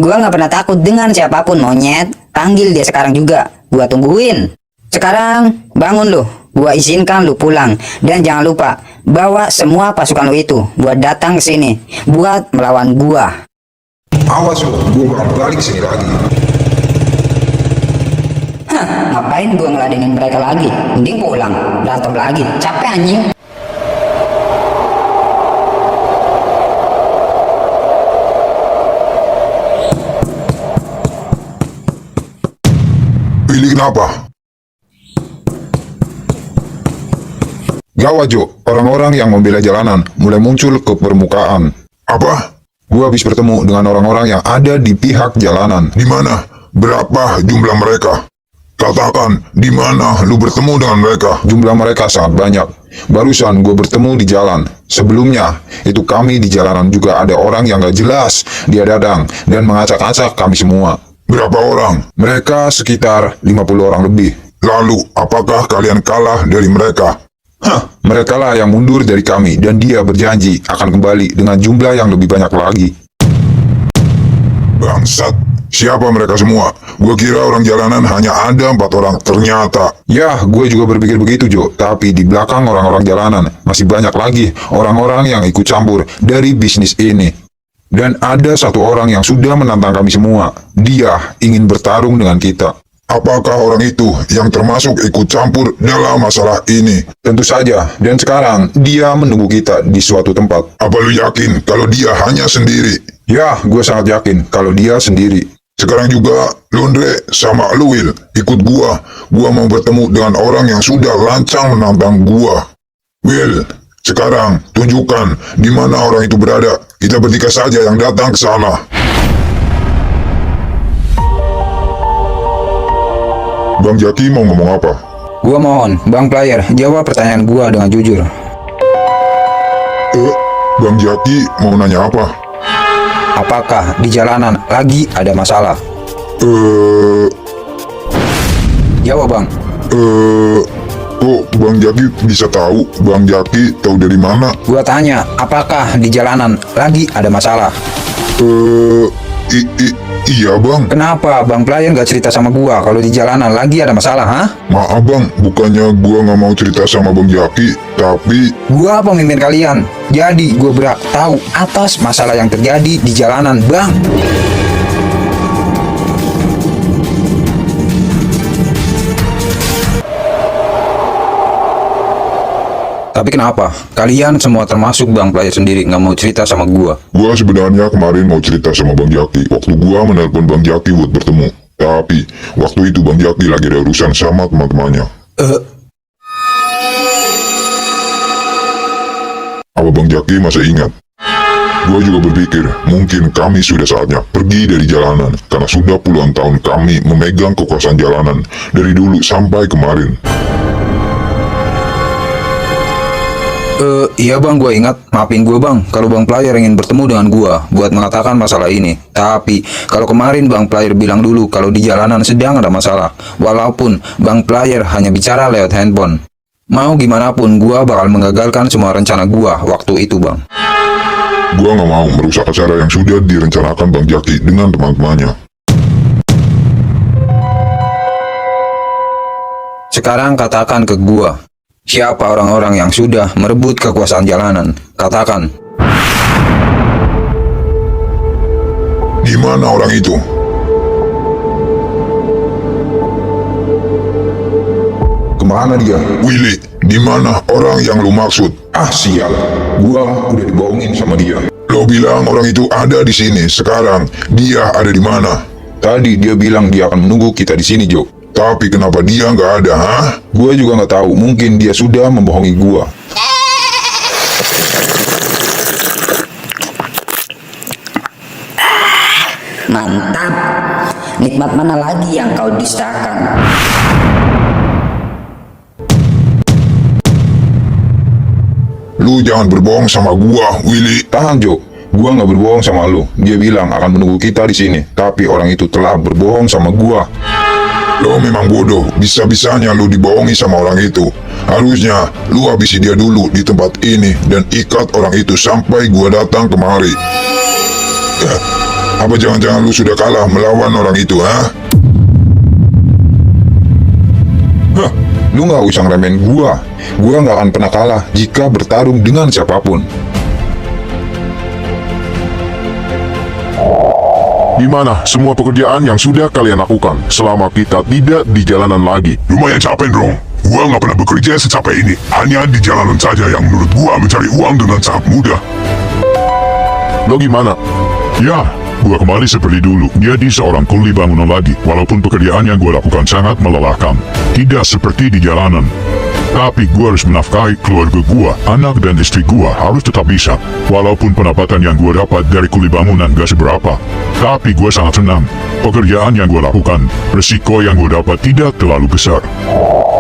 Gua nggak pernah takut dengan siapapun, monyet. Panggil dia sekarang juga. Gua tungguin. Sekarang bangun lu. Gua izinkan lu pulang. Dan jangan lupa bawa semua pasukan lu itu buat datang ke sini buat melawan gua. Awas lu, gue bakal balik sini lagi. Ngapain gua ngeladenin mereka lagi? Mending pulang, berantem lagi. Capek anjing. Pilih kenapa? Gawat Jo, orang-orang yang membela jalanan mulai muncul ke permukaan. Apa? Gua habis bertemu dengan orang-orang yang ada di pihak jalanan. Di mana? Berapa jumlah mereka? Katakan, di mana lu bertemu dengan mereka? Jumlah mereka sangat banyak. Barusan gue bertemu di jalan. Sebelumnya, itu kami di jalanan juga ada orang yang gak jelas. Dia datang dan mengacak-acak kami semua. Berapa orang? Mereka sekitar 50 orang lebih. Lalu, apakah kalian kalah dari mereka? Mereka lah yang mundur dari kami dan dia berjanji akan kembali dengan jumlah yang lebih banyak lagi. Bangsat, siapa mereka semua? Gue kira orang jalanan hanya ada 4 orang, ternyata. Ya, gue juga berpikir begitu Jo, tapi di belakang orang-orang jalanan masih banyak lagi orang-orang yang ikut campur dari bisnis ini. Dan ada satu orang yang sudah menantang kami semua. Dia ingin bertarung dengan kita. Apakah orang itu yang termasuk ikut campur dalam masalah ini? Tentu saja, dan sekarang dia menunggu kita di suatu tempat. Apa lu yakin kalau dia hanya sendiri? Ya, gue sangat yakin kalau dia sendiri. Sekarang juga, Londre sama lu Will, ikut gua. Gua mau bertemu dengan orang yang sudah lancang menantang gua. Will, sekarang tunjukkan di mana orang itu berada. Kita bertiga saja yang datang ke sana. Bang Jaki mau ngomong apa? Gua mohon, Bang Player, jawab pertanyaan gua dengan jujur. Bang Jaki mau nanya apa? Apakah di jalanan lagi ada masalah? Jawab Bang. Kok Bang Jaki bisa tahu? Bang Jaki tahu dari mana? Gua tanya, apakah di jalanan lagi ada masalah? Iya Bang. Kenapa Bang Player nggak cerita sama gua kalau di jalanan lagi ada masalah, hah? Maaf Bang, bukannya gua nggak mau cerita sama Bang Jaki, tapi Gua pemimpin kalian, jadi gua berhak tahu atas masalah yang terjadi di jalanan, Bang. Tapi kenapa? Kalian semua termasuk Bang Player sendiri nggak mau cerita sama gua. gua sebenarnya kemarin mau cerita sama Bang Jaki waktu gua menelpon Bang Jaki buat bertemu. Tapi waktu itu Bang Jaki lagi ada urusan sama teman-temannya. Apa Bang Jaki masih ingat? Gua juga berpikir mungkin kami sudah saatnya pergi dari jalanan karena sudah puluhan tahun kami memegang kekuasaan jalanan dari dulu sampai kemarin. Iya bang, gue ingat. Maafin gue bang, kalau bang player ingin bertemu dengan gue buat mengatakan masalah ini. Tapi, kalau kemarin bang player bilang dulu kalau di jalanan sedang ada masalah. Walaupun bang player hanya bicara lewat handphone. Mau gimana pun, gue bakal mengagalkan semua rencana gue waktu itu bang. Gua nggak mau merusak acara yang sudah direncanakan Bang Jaki dengan teman-temannya. Sekarang katakan ke gue, siapa orang-orang yang sudah merebut kekuasaan jalanan? Katakan. Di mana orang itu? Kemana dia? Willy, di mana orang yang lu maksud? Ah sial, gua udah dibohongin sama dia. Lo bilang orang itu ada di sini. Sekarang dia ada di mana? Tadi dia bilang dia akan menunggu kita di sini, Jo. Tapi kenapa dia nggak ada, hah? Gua juga nggak tahu. Mungkin dia sudah membohongi gua. Mantap. Nikmat mana lagi yang kau dustakan? Lu jangan berbohong sama gua, Willy. Tahan, Jo. Gua nggak berbohong sama lu. Dia bilang akan menunggu kita di sini. Tapi orang itu telah berbohong sama gua. Lo memang bodoh. Bisa-bisanya lu dibohongi sama orang itu. Harusnya lu habisi dia dulu di tempat ini dan ikat orang itu sampai gua datang kemari. Apa jangan-jangan lu sudah kalah melawan orang itu, ha? Hah, lu nggak usah ngeremehin gua. Gua nggak akan pernah kalah jika bertarung dengan siapapun. Di mana semua pekerjaan yang sudah kalian lakukan selama kita tidak di jalanan lagi? Lumayan capek, Bro. Gua nggak pernah bekerja secapek ini. Hanya di jalanan saja yang menurut gua mencari uang dengan sangat mudah. Lo gimana? Ya, gua kembali seperti dulu. Jadi seorang kuli bangunan lagi. Walaupun pekerjaan yang gua lakukan sangat melelahkan. Tidak seperti di jalanan. Tapi gua harus menafkahi keluarga gua, anak dan istri gua harus tetap bisa. Walaupun pendapatan yang gua dapat dari kuli bangunan gak seberapa. Tapi gua sangat senang. Pekerjaan yang gua lakukan, resiko yang gua dapat tidak terlalu besar.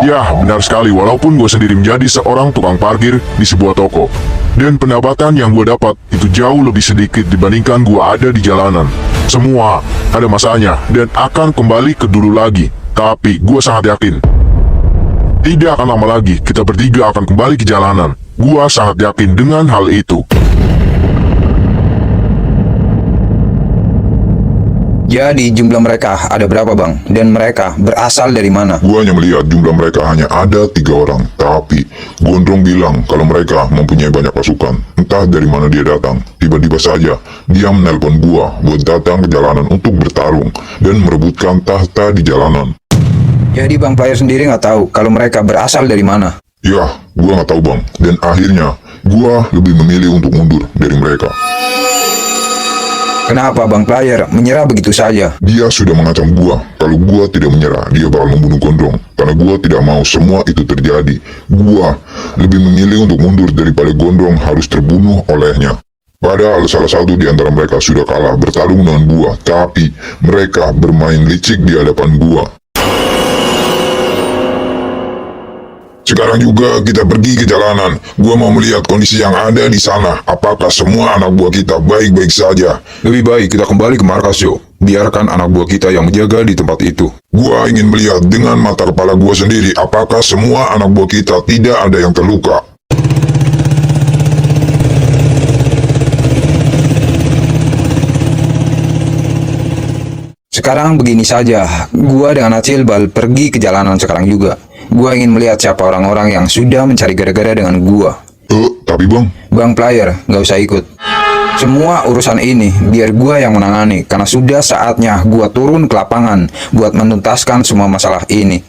Ya, benar sekali. Walaupun gua sendiri menjadi seorang tukang parkir di sebuah toko. Dan pendapatan yang gua dapat itu jauh lebih sedikit dibandingkan gua ada di jalanan. Semua ada masanya dan akan kembali ke dulu lagi. Tapi gua sangat yakin tidak akan lama lagi kita bertiga akan kembali ke jalanan. Gua sangat yakin dengan hal itu. Jadi jumlah mereka ada berapa bang? Dan mereka berasal dari mana? Gua hanya melihat jumlah mereka hanya ada 3 orang. Tapi Gondrong bilang kalau mereka mempunyai banyak pasukan. Entah dari mana dia datang. Tiba-tiba saja dia menelpon gua buat datang ke jalanan untuk bertarung dan merebutkan tahta di jalanan. Jadi bang player sendiri nggak tahu kalau mereka berasal dari mana? Ya, gua nggak tahu, Bang. Dan akhirnya gua lebih memilih untuk mundur dari mereka. Kenapa bang player menyerah begitu saja? Dia sudah mengancam gua. Kalau gua tidak menyerah, dia bakal membunuh Gondrong. Karena gua tidak mau semua itu terjadi. Gua lebih memilih untuk mundur daripada Gondrong harus terbunuh olehnya. Padahal salah satu di antara mereka sudah kalah bertarung dengan gua. Tapi mereka bermain licik di hadapan gua. Sekarang juga kita pergi ke jalanan. Gua mau melihat kondisi yang ada di sana. Apakah semua anak buah kita baik-baik saja? Lebih baik kita kembali ke markas, Jo. Biarkan anak buah kita yang menjaga di tempat itu. Gua ingin melihat dengan mata kepala gua sendiri apakah semua anak buah kita tidak ada yang terluka. Sekarang begini saja, gua dengan Acil bal pergi ke jalanan sekarang juga. Gua ingin melihat siapa orang-orang yang sudah mencari gara-gara dengan gua. Tapi Bang, Bang player, nggak usah ikut. Semua urusan ini biar gua yang menangani, karena sudah saatnya gua turun ke lapangan buat menuntaskan semua masalah ini.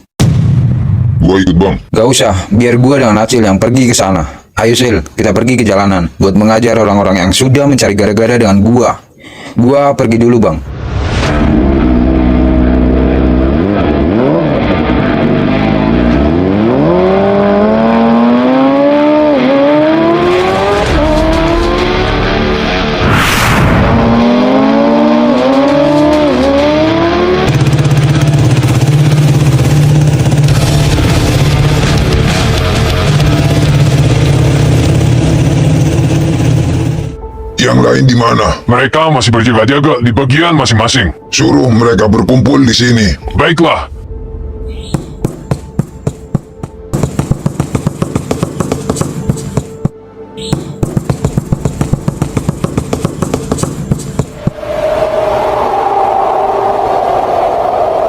gua ikut Bang. Gak usah, biar gua dengan Acil yang pergi ke sana. Ayo Sil, kita pergi ke jalanan buat mengajar orang-orang yang sudah mencari gara-gara dengan gua. Gua pergi dulu Bang. lain di mana? Mereka masih berjaga-jaga di bagian masing-masing. Suruh mereka berkumpul di sini. Baiklah.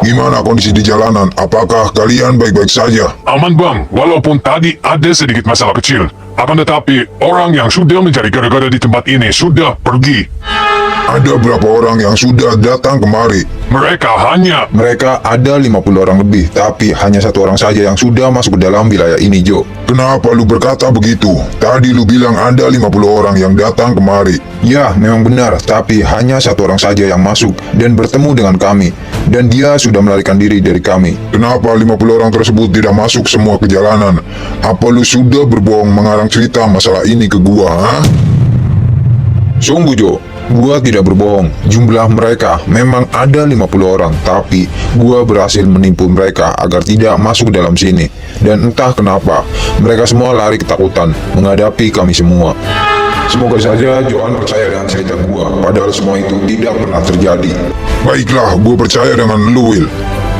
Gimana kondisi di jalanan? Apakah kalian baik-baik saja? Aman bang, walaupun tadi ada sedikit masalah kecil. Akan tetapi, orang yang sudah mencari gara-gara di tempat ini sudah pergi. Ada berapa orang yang sudah datang kemari? Mereka ada 50 orang lebih, tapi hanya satu orang saja yang sudah masuk ke dalam wilayah ini, Jo. Kenapa lu berkata begitu? Tadi lu bilang ada 50 orang yang datang kemari. Ya, memang benar, tapi hanya satu orang saja yang masuk dan bertemu dengan kami, dan dia sudah melarikan diri dari kami. Kenapa 50 orang tersebut tidak masuk semua ke jalanan? Apa lu sudah berbohong mengarang cerita masalah ini ke gua, ha? Sungguh, Jo. Gua tidak berbohong, jumlah mereka memang ada 50 orang, tapi gua berhasil menipu mereka agar tidak masuk dalam sini. Dan entah kenapa, mereka semua lari ketakutan menghadapi kami semua. Semoga saja Johan percaya dengan cerita gua, padahal semua itu tidak pernah terjadi. Baiklah, gua percaya dengan lu, Will.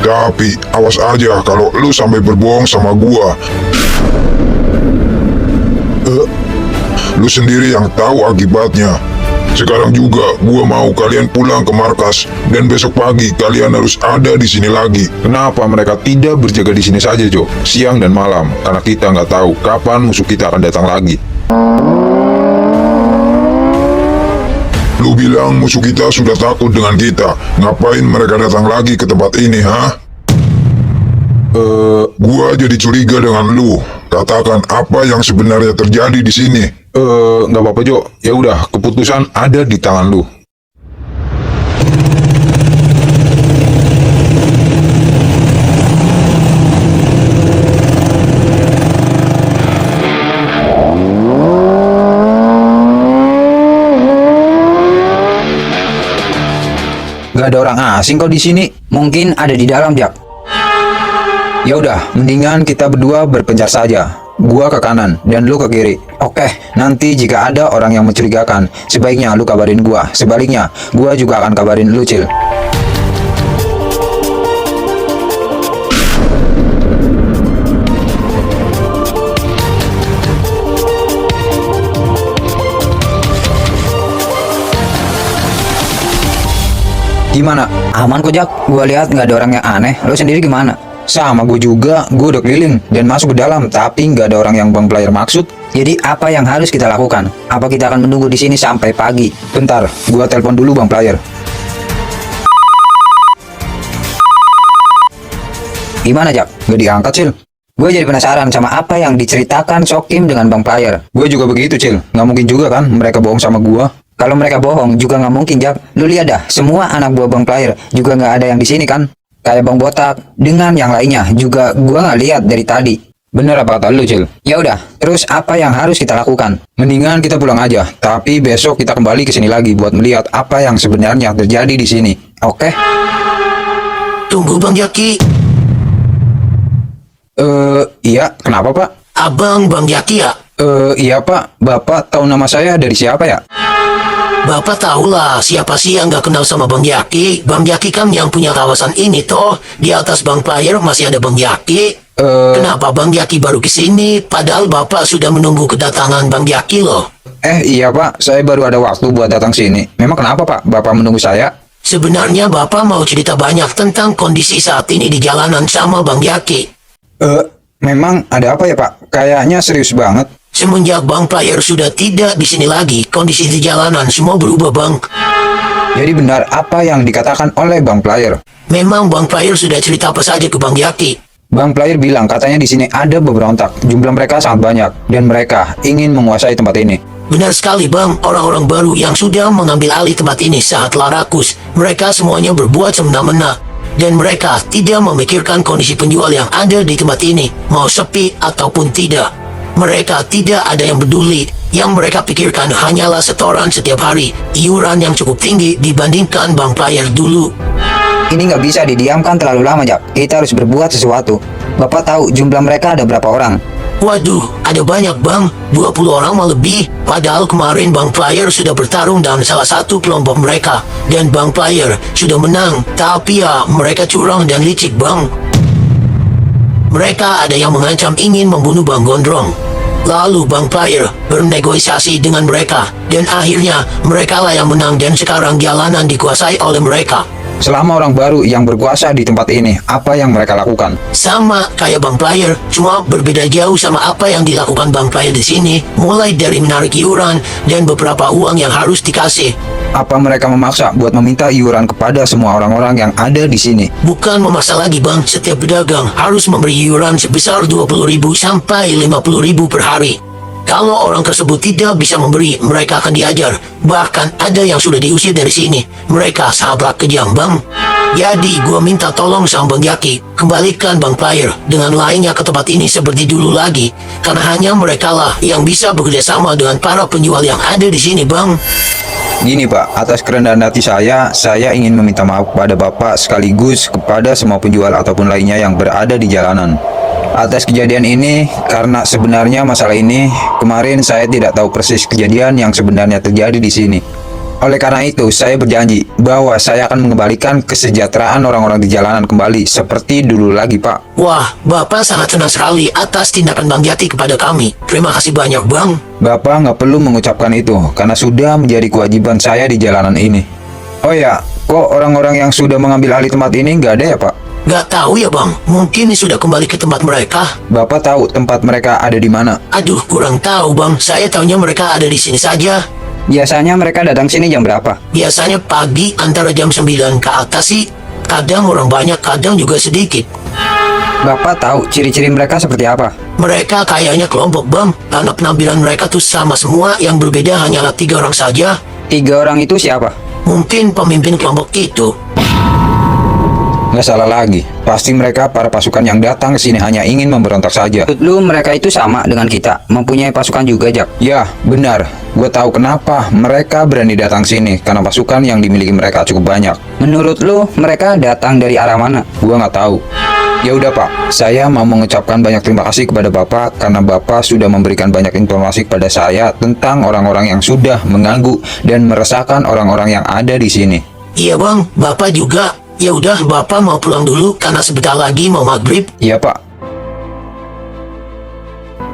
Tapi, awas aja kalau lu sampai berbohong sama gua. Lu sendiri yang tahu akibatnya. Sekarang juga gua mau kalian pulang ke markas dan besok pagi kalian harus ada di sini lagi. Kenapa mereka tidak berjaga di sini saja, Jo? Siang dan malam, karena kita nggak tahu kapan musuh kita akan datang lagi. Lu bilang musuh kita sudah takut dengan kita. Ngapain mereka datang lagi ke tempat ini, ha? Gua jadi curiga dengan lu. Katakan apa yang sebenarnya terjadi di sini. Nggak apa-apa, Jo. Ya udah, keputusan ada di tangan lu. Gak ada orang asing kok di sini. Mungkin ada di dalam, Jak. Ya udah, mendingan kita berdua berpencar saja. Gua ke kanan dan lu ke kiri. Oke, nanti jika ada orang yang mencurigakan, sebaiknya lu kabarin gua. Sebaliknya, gua juga akan kabarin lu, Cil. Gimana? Aman kok, Jak. Gua lihat nggak ada orang yang aneh. Lo sendiri gimana? Sama gue juga. Gue udah keliling dan masuk ke dalam, tapi nggak ada orang yang Bang Player maksud. Jadi apa yang harus kita lakukan? Apa kita akan menunggu di sini sampai pagi? Bentar, gua telepon dulu Bang Player. Gimana, Jak? Gak diangkat, Cil. Gue jadi penasaran sama apa yang diceritakan Sokim dengan Bang Player. Gue juga begitu, Cil. Nggak mungkin juga kan mereka bohong sama gua. Kalau mereka bohong juga nggak mungkin, Jak. Lu lihat dah, semua anak buah Bang Player juga nggak ada yang di sini kan? Kayak Bang Botak dengan yang lainnya juga gua nggak lihat dari tadi. Bener apa kata lu, Cil? Ya udah, terus apa yang harus kita lakukan? Mendingan kita pulang aja, tapi besok kita kembali ke sini lagi buat melihat apa yang sebenarnya terjadi di sini. Oke? Tunggu Bang Yaki. Iya, kenapa, Pak? Abang Bang Yaki ya? Iya, Pak. Bapak tahu nama saya dari siapa ya? Bapak tahulah siapa sih yang gak kenal sama Bang Yaki. Bang Yaki kan yang punya kawasan ini toh. Di atas Bang Player masih ada Bang Yaki. Kenapa Bang Yaki baru kesini? Padahal Bapak sudah menunggu kedatangan Bang Yaki loh. Iya, Pak. Saya baru ada waktu buat datang sini. Memang kenapa, Pak? Bapak menunggu saya? Sebenarnya Bapak mau cerita banyak tentang kondisi saat ini di jalanan sama Bang Yaki. Memang ada apa ya, Pak? Kayaknya serius banget. Semenjak Bang Player sudah tidak di sini lagi, kondisi di jalanan semua berubah, Bang. Jadi benar apa yang dikatakan oleh Bang Player? Memang Bang Player sudah cerita apa saja ke Bang Yaki. Bang Player bilang katanya di sini ada beberontak. Jumlah mereka sangat banyak dan mereka ingin menguasai tempat ini. Benar sekali, Bang. Orang-orang baru yang sudah mengambil alih tempat ini sangatlah rakus. Mereka semuanya berbuat semena-mena. Dan mereka tidak memikirkan kondisi penjual yang ada di tempat ini, mau sepi ataupun tidak. Mereka tidak ada yang peduli. Yang mereka pikirkan hanyalah setoran setiap hari, iuran yang cukup tinggi dibandingkan Bang Player dulu. Ini nggak bisa didiamkan terlalu lama, Jak. Kita harus berbuat sesuatu. Bapak tahu jumlah mereka ada berapa orang? Waduh, ada banyak bang, 20 orang malah lebih. Padahal kemarin Bang Player sudah bertarung dengan salah satu kelompok mereka. Dan Bang Player sudah menang. Tapi ya, mereka curang dan licik bang. Mereka ada yang mengancam ingin membunuh Bang Gondrong. Lalu Bang Player bernegosiasi dengan mereka. Dan akhirnya mereka lah yang menang dan sekarang jalanan dikuasai oleh mereka. Selama orang baru yang berkuasa di tempat ini, apa yang mereka lakukan? Sama kayak Bang Player, cuma berbeda jauh sama apa yang dilakukan Bang Player di sini. Mulai dari menarik iuran dan beberapa uang yang harus dikasih. Apa mereka memaksa buat meminta iuran kepada semua orang-orang yang ada di sini? Bukan memaksa lagi bang, setiap pedagang harus memberi iuran sebesar 20.000 sampai 50.000 per hari. Kalau orang tersebut tidak bisa memberi, mereka akan diajar. Bahkan ada yang sudah diusir dari sini. Mereka sangat kejam bang. Jadi gua minta tolong sama Bang Jaki, kembalikan Bang Player dengan lainnya ke tempat ini seperti dulu lagi. Karena hanya mereka lah yang bisa bekerja sama dengan para penjual yang ada di sini bang. Gini Pak, atas kerendahan hati saya ingin meminta maaf kepada Bapak sekaligus kepada semua penjual ataupun lainnya yang berada di jalanan. Atas kejadian ini, karena sebenarnya masalah ini, kemarin saya tidak tahu persis kejadian yang sebenarnya terjadi di sini. Oleh karena itu, saya berjanji bahwa saya akan mengembalikan kesejahteraan orang-orang di jalanan kembali seperti dulu lagi, Pak. Wah, Bapak sangat senang sekali atas tindakan Bang Jati kepada kami. Terima kasih banyak, Bang. Bapak nggak perlu mengucapkan itu, karena sudah menjadi kewajiban saya di jalanan ini. Oh ya, kok orang-orang yang sudah mengambil alih tempat ini nggak ada ya, Pak? Gak tahu ya, Bang. Mungkin sudah kembali ke tempat mereka. Bapak tahu tempat mereka ada di mana? Aduh, kurang tahu, Bang. Saya tahunya mereka ada di sini saja. Biasanya mereka datang sini jam berapa? Biasanya pagi antara jam 9 ke atas sih. Kadang orang banyak, kadang juga sedikit. Bapak tahu ciri-ciri mereka seperti apa? Mereka kayaknya kelompok, Bang. Karena penampilan mereka tuh sama semua. Yang berbeda hanyalah 3 orang saja. 3 orang itu siapa? Mungkin pemimpin kelompok itu. Nggak salah lagi, pasti mereka para pasukan yang datang ke sini hanya ingin memberontak saja. Menurut lu mereka itu sama dengan kita, mempunyai pasukan juga, Jak? Ya, benar. Gue tahu kenapa mereka berani datang sini, karena pasukan yang dimiliki mereka cukup banyak. Menurut lu mereka datang dari arah mana? Gue nggak tahu. Ya udah Pak, saya mau mengucapkan banyak terima kasih kepada Bapak karena Bapak sudah memberikan banyak informasi kepada saya tentang orang-orang yang sudah mengganggu dan meresahkan orang-orang yang ada di sini. Iya, Bang. Bapak juga. Ya udah, Bapak mau pulang dulu karena sebentar lagi mau maghrib. Iya Pak.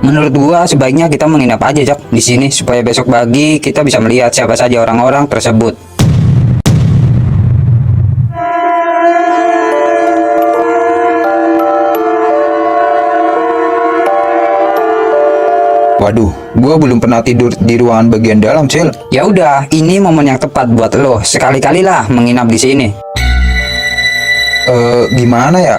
Menurut gua sebaiknya kita menginap aja, Jak, di sini supaya besok pagi kita bisa melihat siapa saja orang-orang tersebut. Waduh, gua belum pernah tidur di ruangan bagian dalam, Cil. Ya udah, ini momen yang tepat buat lo. Sekali-kali lah menginap di sini. Gimana ya?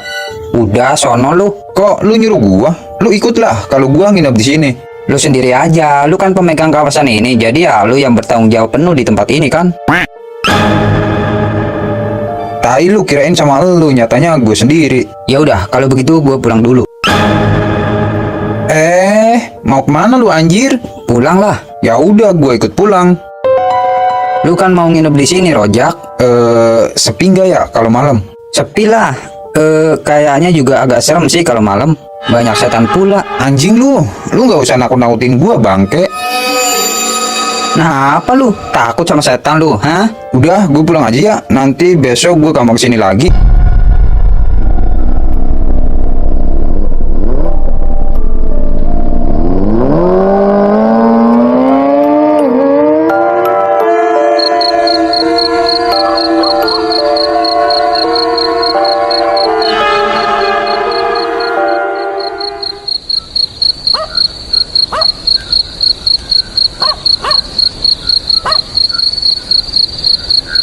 Udah, sono lu. Kok lu nyuruh gua? Lu ikutlah kalau gua nginep di sini. Lu sendiri aja, lu kan pemegang kawasan ini, jadi ya lu yang bertanggung jawab penuh di tempat ini kan? Tai lu kirain sama lu, nyatanya gue sendiri. Ya udah, kalau begitu gua pulang dulu. Mau kemana lu anjir? Pulang lah. Ya udah, gua ikut pulang. Lu kan mau nginep di sini, Rojak. Sepi nggak ya kalau malam? Sepi lah. Kayaknya juga agak serem sih kalau malam. Banyak setan pula. Anjing lu nggak usah nakut-nakutin gua, bangke. Nah, apa lu? Takut sama setan lu, hah? Udah, gue pulang aja ya. Nanti besok gue gampang sini lagi.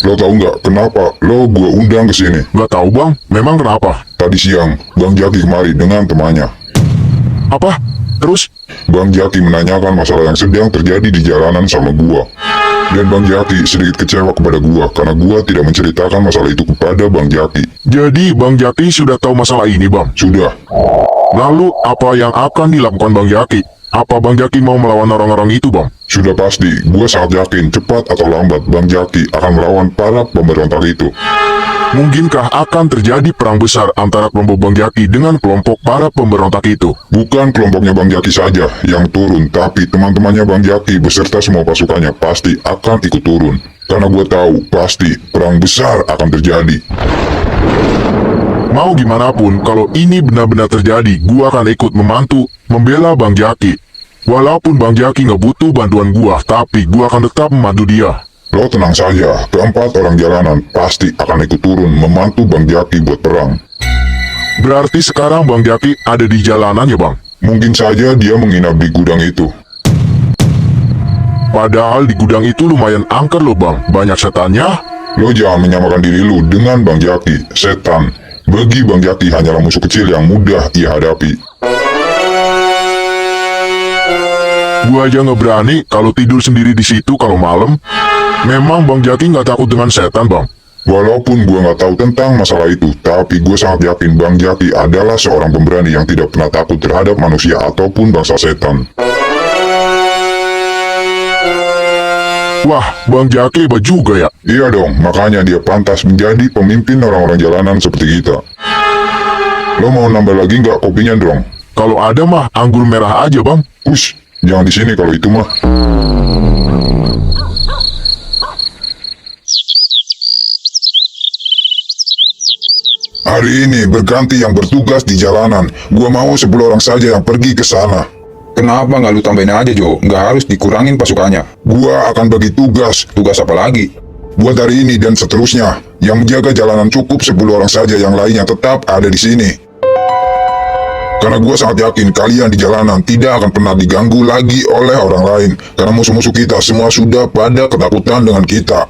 Lo tahu nggak kenapa lo gua undang ke sini? Gak tahu bang, memang kenapa? Tadi siang, Bang Jaki kemari dengan temannya. Apa? Terus? Bang Jaki menanyakan masalah yang sedang terjadi di jalanan sama gua. Dan Bang Jaki sedikit kecewa kepada gua karena gua tidak menceritakan masalah itu kepada Bang Jaki. Jadi Bang Jaki sudah tahu masalah ini bang? Sudah, Lalu apa yang akan dilakukan Bang Jaki? Apa Bang Jaki mau melawan orang-orang itu, Bang? Sudah pasti, gua sangat yakin cepat atau lambat Bang Jaki akan melawan para pemberontak itu. Mungkinkah akan terjadi perang besar antara kelompok Bang Jaki dengan kelompok para pemberontak itu? Bukan kelompoknya Bang Jaki saja yang turun, tapi teman-temannya Bang Jaki beserta semua pasukannya pasti akan ikut turun. Karena gua tahu pasti perang besar akan terjadi. Mau gimana pun, kalau ini benar-benar terjadi, gua akan ikut membantu membela Bang Jaki. Walaupun Bang Jaki nggak butuh bantuan gua, tapi gua akan tetap membantu dia. Lo tenang saja, keempat orang jalanan pasti akan ikut turun membantu Bang Jaki buat perang. Berarti sekarang Bang Jaki ada di jalanan ya, Bang? Mungkin saja dia menginap di gudang itu. Padahal di gudang itu lumayan angker loh, Bang. Banyak setannya. Lo jangan menyamakan diri lu dengan Bang Jaki, setan. Bagi Bang Jaki hanyalah musuh kecil yang mudah ia hadapi. Gua aja nggak berani kalau tidur sendiri di situ kalau malam. Memang Bang Jaki nggak takut dengan setan, Bang? Walaupun gua nggak tahu tentang masalah itu, tapi gue sangat yakin Bang Jaki adalah seorang pemberani yang tidak pernah takut terhadap manusia ataupun bangsa setan. Wah, Bang Jaki hebat juga ya. Iya dong, makanya dia pantas menjadi pemimpin orang-orang jalanan seperti kita. Lo mau nambah lagi nggak kopinya dong? Kalau ada mah anggur merah aja, Bang. Ush, jangan di sini kalau itu mah. Hari ini berganti yang bertugas di jalanan. Gua mau 10 orang saja yang pergi ke sana. Kenapa nggak lu tambahin aja, Jo? Nggak harus dikurangin pasukannya. Gua akan bagi tugas. Tugas apa lagi? Buat hari ini dan seterusnya. Yang menjaga jalanan cukup 10 orang saja, yang lainnya tetap ada di sini. Karena gua sangat yakin kalian di jalanan tidak akan pernah diganggu lagi oleh orang lain. Karena musuh-musuh kita semua sudah pada ketakutan dengan kita.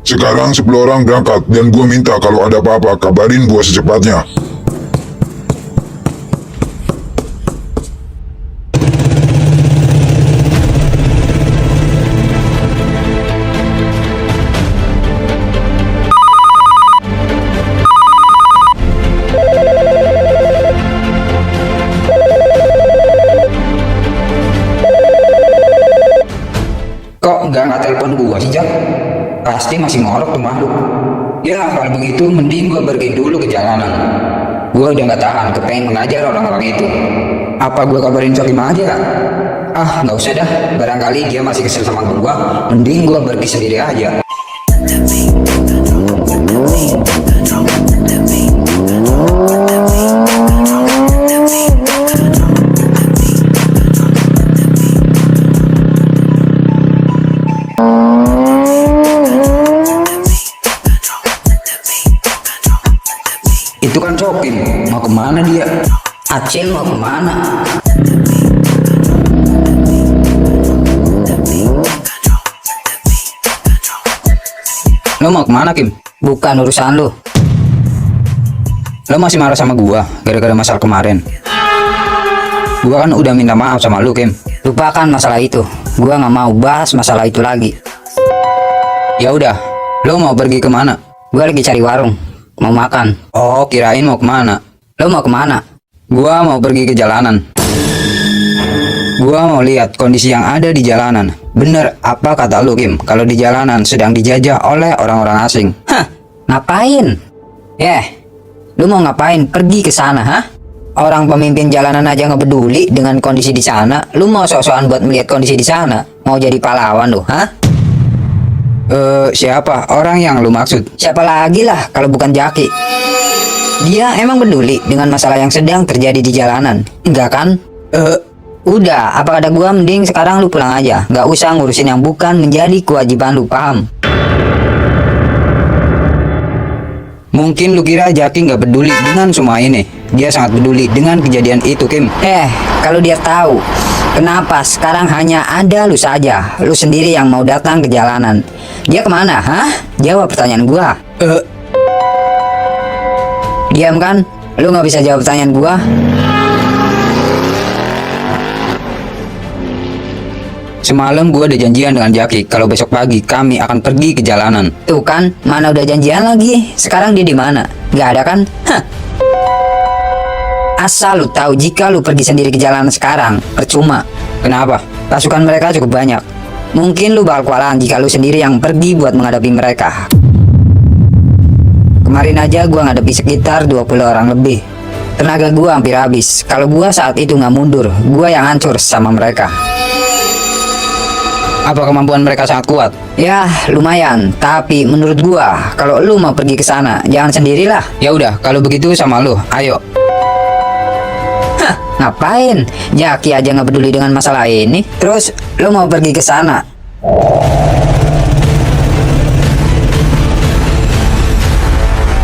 Sekarang 10 orang berangkat dan gua minta kalau ada apa-apa kabarin gua secepatnya. Kok nggak telepon gua sih, Jak? Pasti masih ngorok tuh makhluk. Ya, kalau begitu mending gua pergi dulu ke jalanan. Gua udah nggak tahan, kepengen mengajar orang-orang itu. Apa gua kabarin Sokim aja? Ah, nggak usah dah. Barangkali dia masih kesel sama gua. Mending gua pergi sendiri aja. Itu kan Sokim, mau kemana dia? Acil mau kemana? Lo mau kemana, Kim? Bukan urusan lu. Lo masih marah sama gua gara-gara masalah kemarin. Gua kan udah minta maaf sama lu, Kim. Lupakan masalah itu. Gua nggak mau bahas masalah itu lagi. Ya udah, lo mau pergi kemana? Gua lagi cari warung. Mau makan. Oh, kirain mau kemana? Lo mau kemana? Gua mau pergi ke jalanan. Gua mau lihat kondisi yang ada di jalanan. Bener apa kata lu, Kim? Kalau di jalanan sedang dijajah oleh orang-orang asing. Hah? Ngapain? Lu mau ngapain? Pergi ke sana, hah? Orang pemimpin jalanan aja nggak peduli dengan kondisi di sana. Lu mau sok-sokan buat melihat kondisi di sana? Mau jadi pahlawan lu, hah? Siapa orang yang lu maksud? Siapa lagi lah kalau bukan Jaki? Dia emang peduli dengan masalah yang sedang terjadi di jalanan? Enggak kan? Udah, apa kata gua mending sekarang lu pulang aja. Nggak usah ngurusin yang bukan menjadi kewajiban lu, paham? Mungkin lu kira Jaki nggak peduli dengan semua ini. Dia sangat peduli dengan kejadian itu, Kim. Kalau dia tahu kenapa sekarang hanya ada lu saja, lu sendiri yang mau datang ke jalanan. Dia kemana, hah? Jawab pertanyaan gua. Diam kan? Lu nggak bisa jawab pertanyaan gua. Semalam gua ada janjian dengan Jaki kalau besok pagi kami akan pergi ke jalanan. Tuh kan, mana udah janjian lagi. Sekarang dia di mana? Nggak ada kan? Hah? asal lu tahu jika lu pergi sendiri ke jalanan sekarang, percuma. Kenapa? Pasukan mereka cukup banyak. Mungkin lu bakal kewalahan jika lu sendiri yang pergi buat menghadapi mereka. Kemarin aja gua ngadepi sekitar 20 orang lebih. Tenaga gua hampir habis. Kalau gua saat itu nggak mundur, gua yang hancur sama mereka. Apa kemampuan mereka sangat kuat? Ya, lumayan. Tapi menurut gua, kalau lu mau pergi ke sana, jangan sendirilah. Ya udah, kalau begitu sama lu, ayo. Hah, ngapain? Jaki aja nggak peduli dengan masalah ini. Terus lu mau pergi ke sana?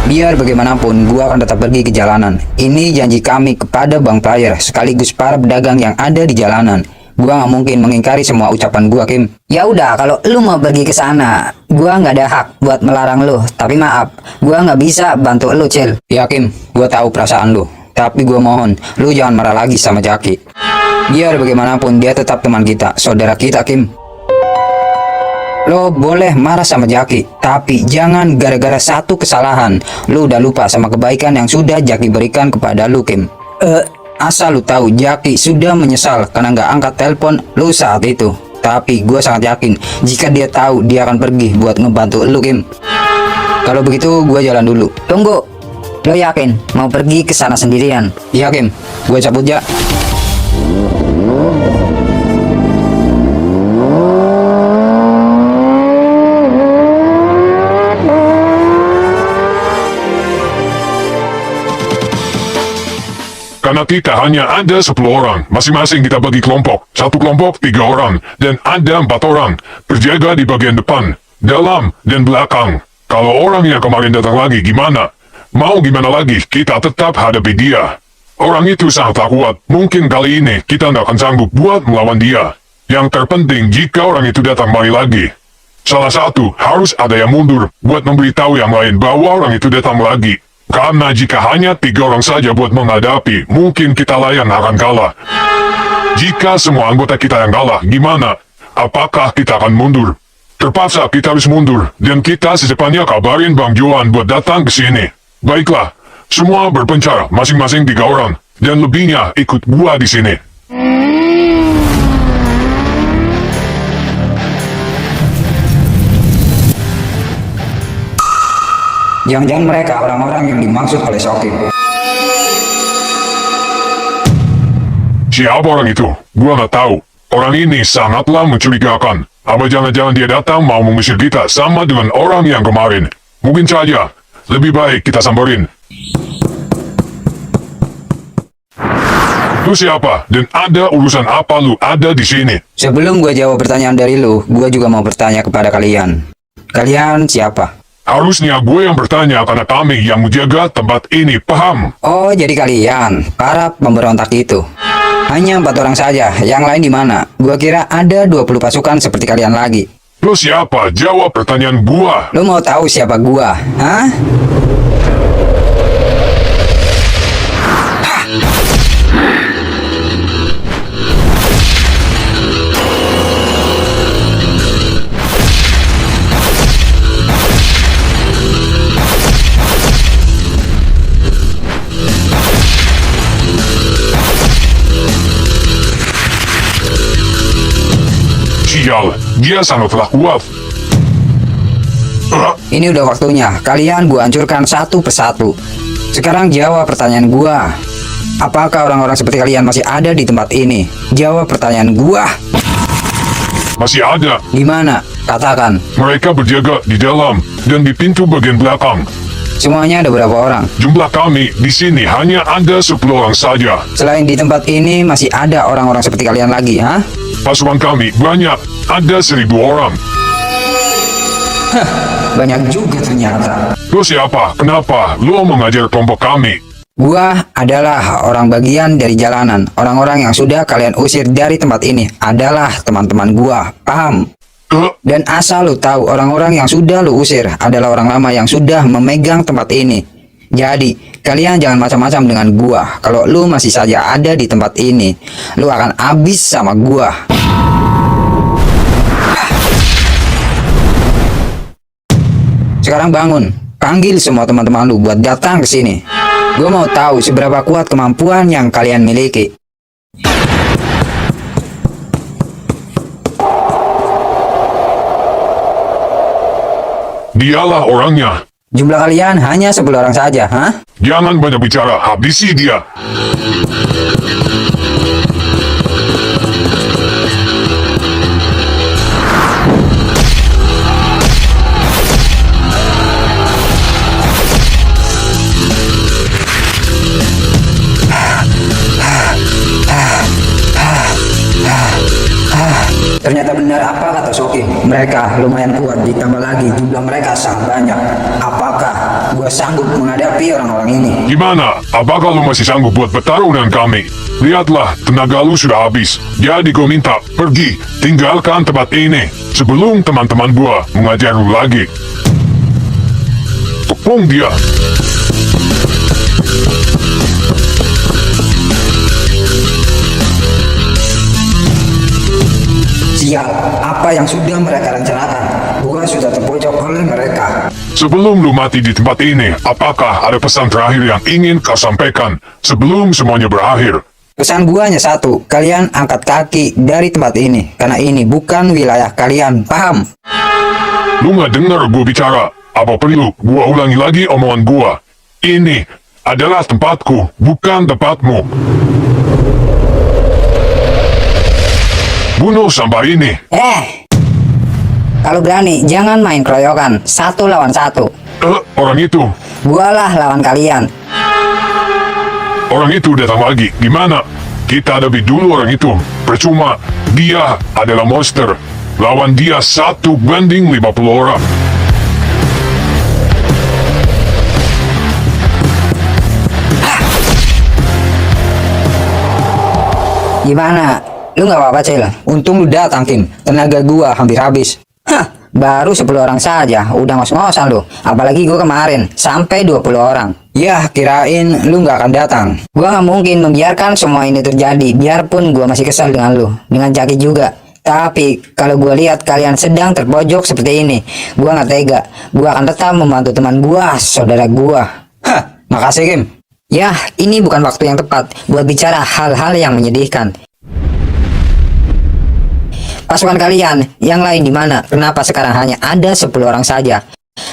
Biar bagaimanapun, gua akan tetap pergi ke jalanan. Ini janji kami kepada Bang Player, sekaligus para pedagang yang ada di jalanan. Gua nggak mungkin mengingkari semua ucapan gua, Kim. Ya udah, kalau lu mau pergi ke sana, gua nggak ada hak buat melarang lu. Tapi maaf, gua nggak bisa bantu lu, Cil. Ya, Kim, gua tahu perasaan lu. Tapi gua mohon, lu jangan marah lagi sama Jaki. Biar bagaimanapun, dia tetap teman kita, saudara kita, Kim. Lo boleh marah sama Jaki, tapi jangan gara-gara satu kesalahan lu udah lupa sama kebaikan yang sudah Jaki berikan kepada lu, Kim. Asal lu tahu, Jaki sudah menyesal karena nggak angkat telepon lu saat itu. Tapi gue sangat yakin jika dia tahu, dia akan pergi buat ngebantu lu, Kim. Kalau begitu gue jalan dulu. Tunggu, lo yakin mau pergi ke sana sendirian? Iya, Kim, gue cabut ya. Karena kita hanya ada 10 orang, masing-masing kita bagi kelompok. Satu kelompok 3 orang, dan ada 4 orang. Berjaga di bagian depan, dalam, dan belakang. Kalau orang yang kemarin datang lagi gimana? Mau gimana lagi, kita tetap hadapi dia. Orang itu sangat kuat, mungkin kali ini kita nggak akan sanggup buat melawan dia. Yang terpenting jika orang itu datang balik lagi. Salah satu, harus ada yang mundur, buat memberitahu yang lain bahwa orang itu datang lagi. Karena jika hanya 3 orang saja buat menghadapi, mungkin kita layan akan kalah. Jika semua anggota kita yang kalah, gimana? Apakah kita akan mundur? Terpaksa kita harus mundur, dan kita secepatnya kabarin Bang Johan buat datang ke sini. Baiklah, semua berpencar, masing-masing 3 orang, dan lebihnya ikut gua di sini. Jangan-jangan mereka orang-orang yang dimaksud oleh Sokim. Siapa orang itu? Gua nggak tahu. Orang ini sangatlah mencurigakan. Apa jangan-jangan dia datang mau mengusir kita sama dengan orang yang kemarin? Mungkin saja. Lebih baik kita samperin. Lu siapa? Dan ada urusan apa lu ada di sini? Sebelum gue jawab pertanyaan dari lu, gue juga mau bertanya kepada kalian. Kalian siapa? Harusnya gue yang bertanya karena kami yang menjaga tempat ini, paham? Oh, jadi kalian para pemberontak itu. Hanya 4 orang saja, yang lain di mana? Gua kira ada 20 pasukan seperti kalian lagi. Lu siapa? Jawab pertanyaan gua. Lu mau tahu siapa gua? Hah? Sial, dia sangatlah kuat. Ini udah waktunya, kalian gua hancurkan satu persatu. Sekarang jawab pertanyaan gua. Apakah orang-orang seperti kalian masih ada di tempat ini? Jawab pertanyaan gua. Masih ada. Di mana? Katakan. Mereka berjaga di dalam dan di pintu bagian belakang. Semuanya ada berapa orang? Jumlah kami di sini hanya ada 10 orang saja. Selain di tempat ini masih ada orang-orang seperti kalian lagi, hah? Pasukan kami banyak, ada 1000 orang. Banyak juga ternyata. Lu siapa? Kenapa? Lu mengajar kelompok kami? Gua adalah orang bagian dari jalanan. Orang-orang yang sudah kalian usir dari tempat ini adalah teman-teman gua, paham? Dan asal lu tahu, orang-orang yang sudah lu usir adalah orang lama yang sudah memegang tempat ini. Jadi, kalian jangan macam-macam dengan gua. Kalau lu masih saja ada di tempat ini, lu akan habis sama gua. Sekarang bangun, panggil semua teman-teman lu buat datang ke sini. Gue mau tahu seberapa kuat kemampuan yang kalian miliki. Dialah orangnya. Jumlah kalian hanya 10 orang saja, hah? Jangan banyak bicara, habisi dia. Ternyata benar apa kata Soking. Mereka lumayan kuat, ditambah lagi jumlah mereka sangat banyak. Apakah gue sanggup menghadapi orang-orang ini? Gimana? Apakah lu masih sanggup buat bertarung dengan kami? Lihatlah, tenaga lu sudah habis. Jadi gue minta, pergi, tinggalkan tempat ini. Sebelum teman-teman gua mengajar lu lagi. Tepung dia. Sial, apa yang sudah mereka rencanakan? Gua sudah terpojok oleh mereka. Sebelum lu mati di tempat ini, apakah ada pesan terakhir yang ingin kau sampaikan sebelum semuanya berakhir? Pesan gua hanya satu, kalian angkat kaki dari tempat ini, karena ini bukan wilayah kalian, paham? Lu nggak dengar gua bicara? Apa perlu gua ulangi lagi omongan gua? Ini adalah tempatku, bukan tempatmu. Bunuh sampah ini. Kalau berani, jangan main keroyokan. 1 lawan 1. Orang itu. Gualah lawan kalian. Orang itu datang lagi. Gimana? Kita hadapi dulu orang itu. Percuma. Dia adalah monster. Lawan dia 1-50 orang. Gimana? Lu nggak apa-apa, Cil? Untung lu datang, Kim. Tenaga gua hampir habis. Hah, baru 10 orang saja. Udah ngos-ngosan lu. Apalagi gua kemarin, sampai 20 orang. Yah, kirain lu nggak akan datang. Gua nggak mungkin membiarkan semua ini terjadi. Biarpun gua masih kesal dengan lu. Dengan Jaki juga. Tapi, kalau gua lihat kalian sedang terpojok seperti ini, gua nggak tega. Gua akan tetap membantu teman gua, saudara gua. Hah, makasih, Kim. Yah, ini bukan waktu yang tepat buat bicara hal-hal yang menyedihkan. Pasukan kalian, yang lain di mana? Kenapa sekarang hanya ada 10 orang saja?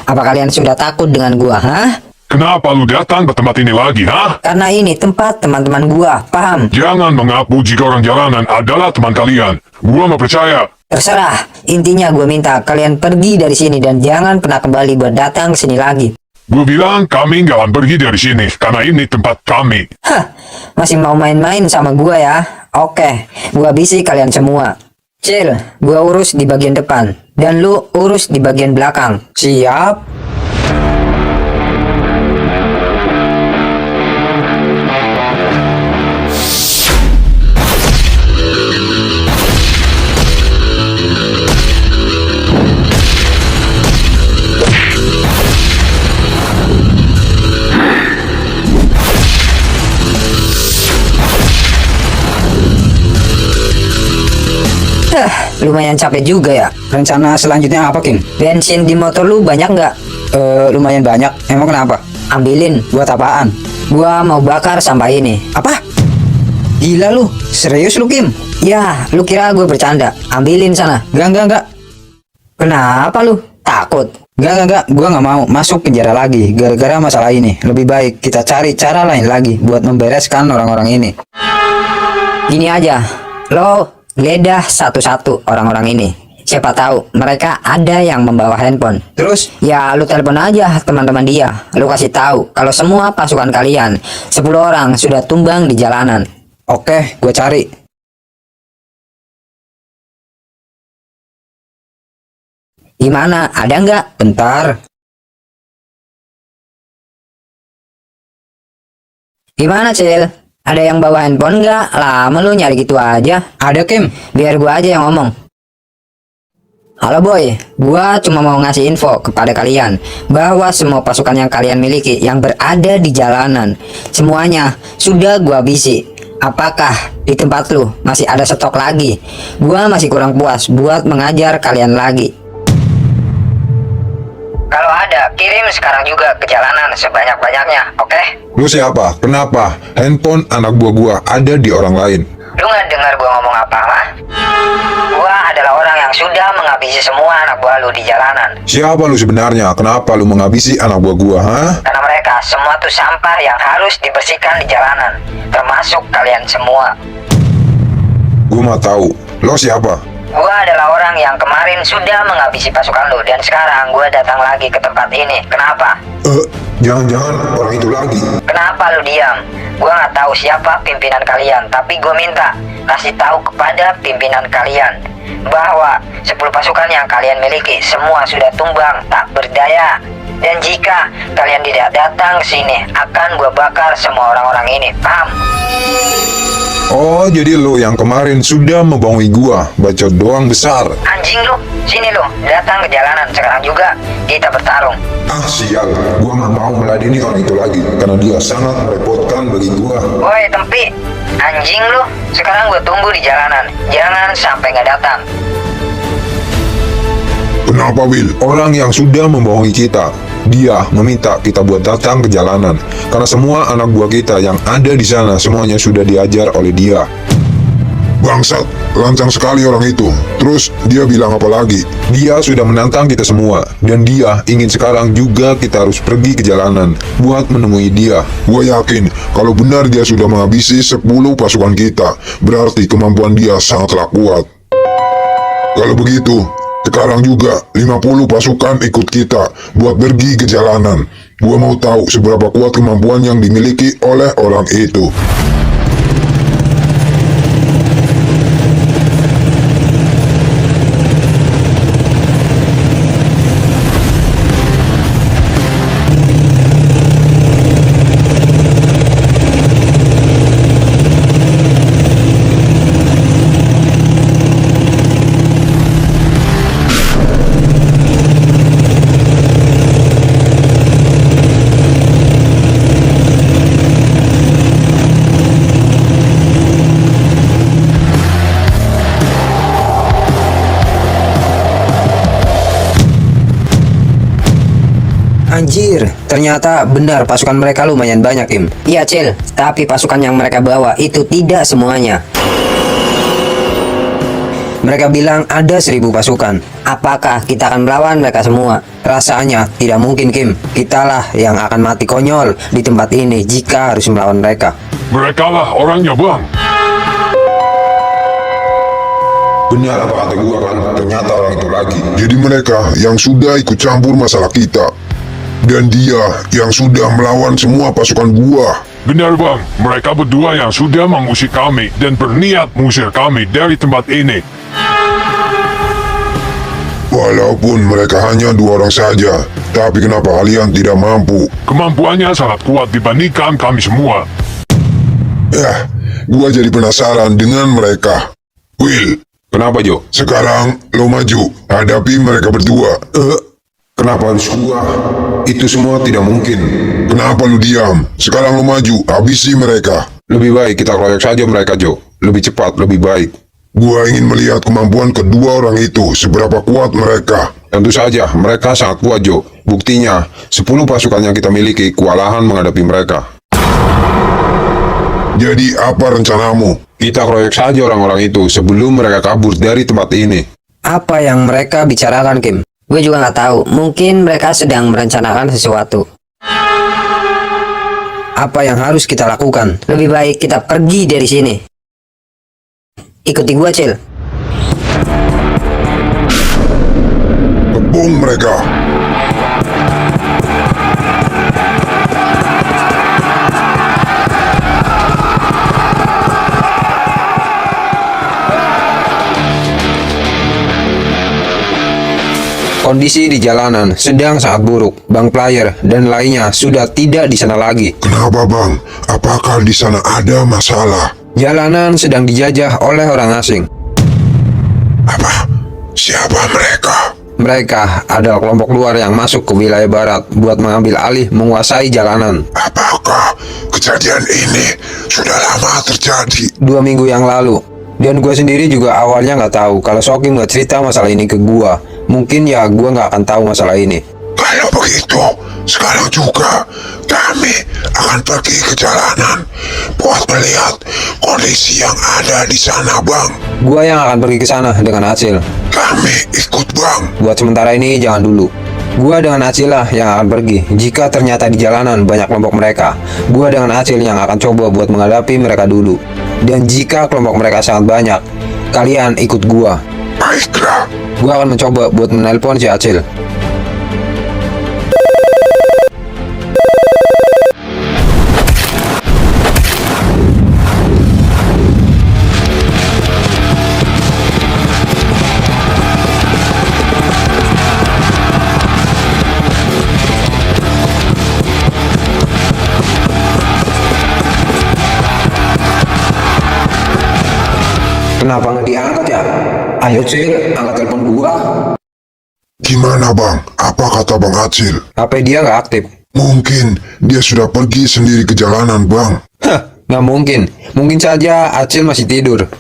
Apa kalian sudah takut dengan gua, hah? Kenapa lu datang ke tempat ini lagi, hah? Karena ini tempat teman-teman gua, paham? Jangan mengaku jika orang jalanan adalah teman kalian. Gua nggak percaya. Terserah, intinya gua minta kalian pergi dari sini dan jangan pernah kembali buat datang ke sini lagi. Gua bilang kami nggak akan pergi dari sini, karena ini tempat kami. Hah, masih mau main-main sama gua ya? Oke, gua habisi kalian semua. Cil, gua urus di bagian depan, dan lu urus di bagian belakang. Siap. Lumayan capek juga ya. Rencana selanjutnya apa, Kim? Bensin di motor lu banyak nggak? Lumayan banyak. Emang kenapa? Ambilin. Buat apaan? Gua mau bakar sampah ini. Apa? Gila lu. Serius lu, Kim? Ya, lu kira gue bercanda? Ambilin sana. Enggak. Kenapa lu? Takut? Enggak. Gua nggak mau masuk penjara lagi gara-gara masalah ini. Lebih baik kita cari cara lain lagi buat membereskan orang-orang ini. Gini aja, lo geledah satu-satu orang-orang ini. Siapa tahu mereka ada yang membawa handphone. Terus? Ya lu telepon aja teman-teman dia. Lu kasih tahu kalau semua pasukan kalian 10 orang sudah tumbang di jalanan. Oke, gue cari. Gimana? Ada nggak? Bentar. Gimana, Cil? Ada yang bawa handphone nggak? Lama lu nyari gitu aja. Ada, Kim. Biar gua aja yang ngomong. Halo boy, gua cuma mau ngasih info kepada kalian bahwa semua pasukan yang kalian miliki yang berada di jalanan semuanya sudah gua habisi. Apakah di tempat lu masih ada stok lagi? Gua masih kurang puas buat mengajar kalian lagi. Kalau ada, kirim sekarang juga ke jalanan sebanyak-banyaknya, oke? Lu siapa? Kenapa? Handphone anak buah gua ada di orang lain. Lu nggak dengar gua ngomong apa, ha? Gua adalah orang yang sudah menghabisi semua anak buah lu di jalanan. Siapa lu sebenarnya? Kenapa lu menghabisi anak buah gua, ha? Karena mereka semua tuh sampah yang harus dibersihkan di jalanan, termasuk kalian semua. Gua mah tahu. Lo siapa? Gua adalah orang yang kemarin sudah menghabisi pasukan lu, dan sekarang gua datang lagi ke tempat ini. Kenapa? Jangan-jangan orang itu lagi. Kenapa lu diam? Gua nggak tahu siapa pimpinan kalian, tapi gua minta kasih tahu kepada pimpinan kalian bahwa 10 pasukan yang kalian miliki semua sudah tumbang, tak berdaya. Dan jika kalian tidak datang ke sini, akan gua bakar semua orang-orang ini. Paham? Oh, jadi lo yang kemarin sudah membohongi gua. Bacot doang besar. Anjing lu, sini lu, datang ke jalanan sekarang juga. Kita bertarung. Ah, sial. Gua nggak mau meladeni orang itu lagi karena dia sangat merepotkan bagi gua. Woi Tempi, anjing lu, sekarang gue tunggu di jalanan. Jangan sampai nggak datang. Kenapa, Will? Orang yang sudah membohongi kita, dia meminta kita buat datang ke jalanan karena semua anak buah kita yang ada di sana semuanya sudah diajar oleh dia. Bangsat, lancang sekali orang itu. Terus dia bilang apa lagi? Dia sudah menantang kita semua dan dia ingin sekarang juga kita harus pergi ke jalanan buat menemui dia. Gue yakin kalau benar dia sudah menghabisi 10 pasukan kita, berarti kemampuan dia sangatlah kuat. Kalau begitu, sekarang juga 50 pasukan ikut kita buat pergi ke jalanan. Gua mau tahu seberapa kuat kemampuan yang dimiliki oleh orang itu. Anjir, ternyata benar pasukan mereka lumayan banyak, Kim. Iya Cil, tapi pasukan yang mereka bawa itu tidak semuanya. Mereka bilang ada 1000 pasukan. Apakah kita akan melawan mereka semua? Rasanya tidak mungkin, Kim. Kitalah yang akan mati konyol di tempat ini jika harus melawan mereka. Mereka lah orangnya, Bang. Benar apa kata gua kan? Ternyata orang itu lagi. Jadi mereka yang sudah ikut campur masalah kita. Dan dia yang sudah melawan semua pasukan gua. Benar, Bang. Mereka berdua yang sudah mengusir kami dan berniat mengusir kami dari tempat ini. Walaupun mereka hanya 2 orang saja, tapi kenapa kalian tidak mampu? Kemampuannya sangat kuat dibandingkan kami semua. Ya, gua jadi penasaran dengan mereka. Will, Kenapa, Jo? sekarang lo maju, hadapi mereka berdua. Kenapa harus gua? Itu semua tidak mungkin. Kenapa lu diam? Sekarang lu maju, habisi mereka. Lebih baik kita keroyok saja mereka, Jo. Lebih cepat, lebih baik. Gua ingin melihat kemampuan kedua orang itu, seberapa kuat mereka. Tentu saja, mereka sangat kuat, Jo. Buktinya, 10 pasukan yang kita miliki kewalahan menghadapi mereka. Jadi apa rencanamu? Kita keroyok saja orang-orang itu sebelum mereka kabur dari tempat ini. Apa yang mereka bicarakan, Kim? Gue juga nggak tahu. Mungkin mereka sedang merencanakan sesuatu. Apa yang harus kita lakukan? Lebih baik kita pergi dari sini. Ikuti gua Cil. Kebung mereka. Kondisi di jalanan sedang sangat buruk. Bang Player dan lainnya sudah tidak di sana lagi. Kenapa bang? Apakah di sana ada masalah? Jalanan sedang dijajah oleh orang asing. Apa? Siapa mereka? Mereka adalah kelompok luar yang masuk ke wilayah barat buat mengambil alih menguasai jalanan. Apakah kejadian ini sudah lama terjadi? 2 minggu yang lalu. Dan gue sendiri juga awalnya nggak tahu kalau Sokim nggak cerita masalah ini ke gue. Mungkin ya gue nggak akan tahu masalah ini. Kalau Kalau begitu, sekarang juga kami akan pergi ke jalanan buat melihat kondisi yang ada di sana, Bang. Gua yang akan pergi ke sana dengan Acil. Kami ikut, Bang. Buat sementara ini jangan dulu. Gua dengan Acil lah yang akan pergi. Jika ternyata di jalanan banyak kelompok mereka, gua dengan Acil yang akan coba buat menghadapi mereka dulu. Dan jika kelompok mereka sangat banyak, kalian ikut gua. Baiklah. Gua akan mencoba buat menelpon si Acil. Kenapa nggak diangkat ya? Ayo Cil, angkat telepon gua. Gimana, Bang? Apa kata Bang Acil? HP dia nggak aktif. Mungkin dia sudah pergi sendiri ke jalanan, Bang. Hah, nggak mungkin. Mungkin saja Acil masih tidur.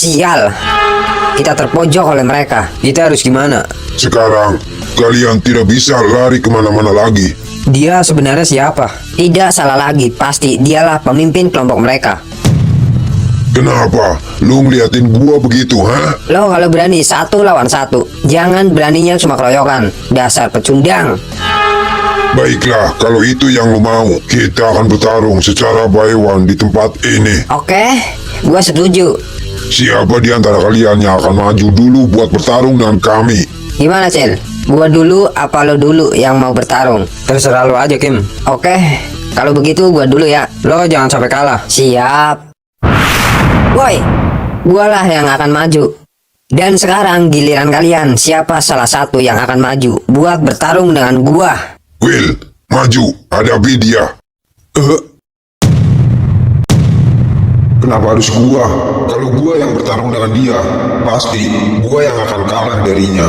Sial, kita terpojok oleh mereka. Kita harus gimana? Sekarang, kalian tidak bisa lari kemana-mana lagi. Dia sebenarnya siapa? Tidak salah lagi, pasti dialah pemimpin kelompok mereka. Kenapa? Lu ngeliatin gua begitu, ha? Lo kalau berani 1 lawan 1, jangan beraninya cuma keroyokan. Dasar pecundang. Baiklah, kalau itu yang lu mau, kita akan bertarung secara by one di tempat ini. Oke, gua setuju. Siapa di antara kalian yang akan maju dulu buat bertarung dengan kami? Gimana, Cil? Gua dulu apa lo dulu yang mau bertarung? Terserah lo aja, Kim. Oke, kalau begitu gua dulu ya. Lo jangan sampai kalah. Siap. Woi, gua lah yang akan maju. Dan sekarang giliran kalian, siapa salah satu yang akan maju buat bertarung dengan gua? Will, maju, hadapi dia. Kenapa harus gua? Kalau gua yang bertarung dengan dia, pasti gua yang akan kalah darinya.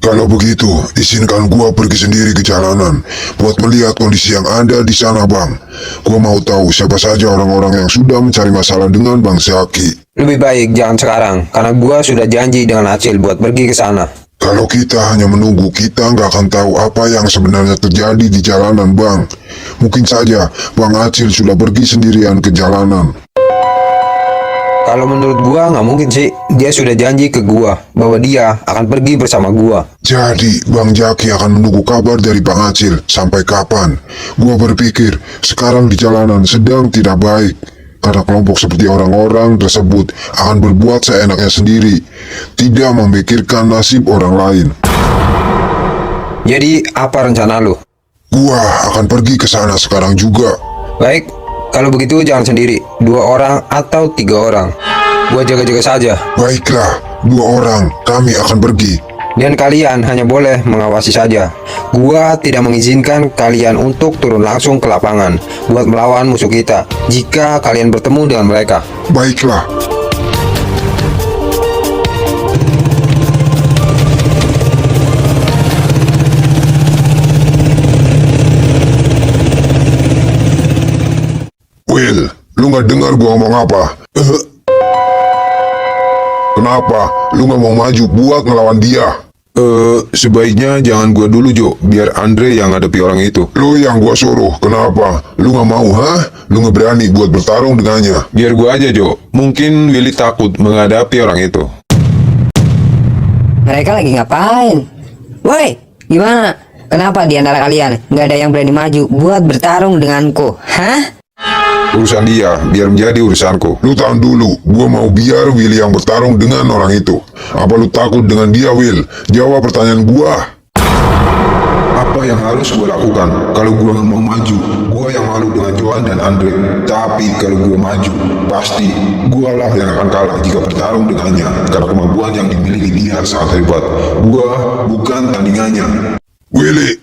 Kalau begitu, izinkan gua pergi sendiri ke jalanan buat melihat kondisi yang ada di sana, Bang. Gua mau tahu siapa saja orang-orang yang sudah mencari masalah dengan Bang Zaki. Lebih baik jangan sekarang, karena gua sudah janji dengan Acil buat pergi ke sana. Kalau kita hanya menunggu, kita nggak akan tahu apa yang sebenarnya terjadi di jalanan, Bang. Mungkin saja Bang Acil sudah pergi sendirian ke jalanan. Kalau menurut gua nggak mungkin sih. Dia sudah janji ke gua bahwa dia akan pergi bersama gua. Jadi, Bang Jaki akan menunggu kabar dari Bang Acil sampai kapan? Gua berpikir sekarang di jalanan sedang tidak baik. Karena kelompok seperti orang-orang tersebut akan berbuat seenaknya sendiri, tidak memikirkan nasib orang lain. Jadi, apa rencana lo? Gua akan pergi ke sana sekarang juga. Baik, kalau begitu jangan sendiri. 2 orang atau 3 orang. Gua jaga-jaga saja. Baiklah, 2 orang, kami akan pergi. Dan kalian hanya boleh mengawasi saja. Gua tidak mengizinkan kalian untuk turun langsung ke lapangan buat melawan musuh kita jika kalian bertemu dengan mereka. Baiklah. Will, lu nggak dengar gua ngomong apa? Kenapa? Lu nggak mau maju buat ngelawan dia? Sebaiknya jangan gua dulu, Jo. Biar Andre yang hadapi orang itu. Lu yang gua suruh, kenapa? Lu nggak mau, ha? Lu nggak berani buat bertarung dengannya? Biar gua aja, Jo. Mungkin Willy takut menghadapi orang itu. Mereka lagi ngapain? Woi, gimana? Kenapa di antara kalian nggak ada yang berani maju buat bertarung denganku? Hah? Urusan dia, biar menjadi urusanku. Lu tahan dulu, gua mau biar Will yang bertarung dengan orang itu. Apa lu takut dengan dia, Will? Jawab pertanyaan gua. Apa yang harus gua lakukan? Kalau gua nggak mau maju, gua yang malu dengan Johan dan Andre. Tapi kalau gua maju, pasti gua lah yang akan kalah jika bertarung dengannya. Karena kemampuan yang dimiliki dia sangat hebat. Gua bukan tandingannya. Willy,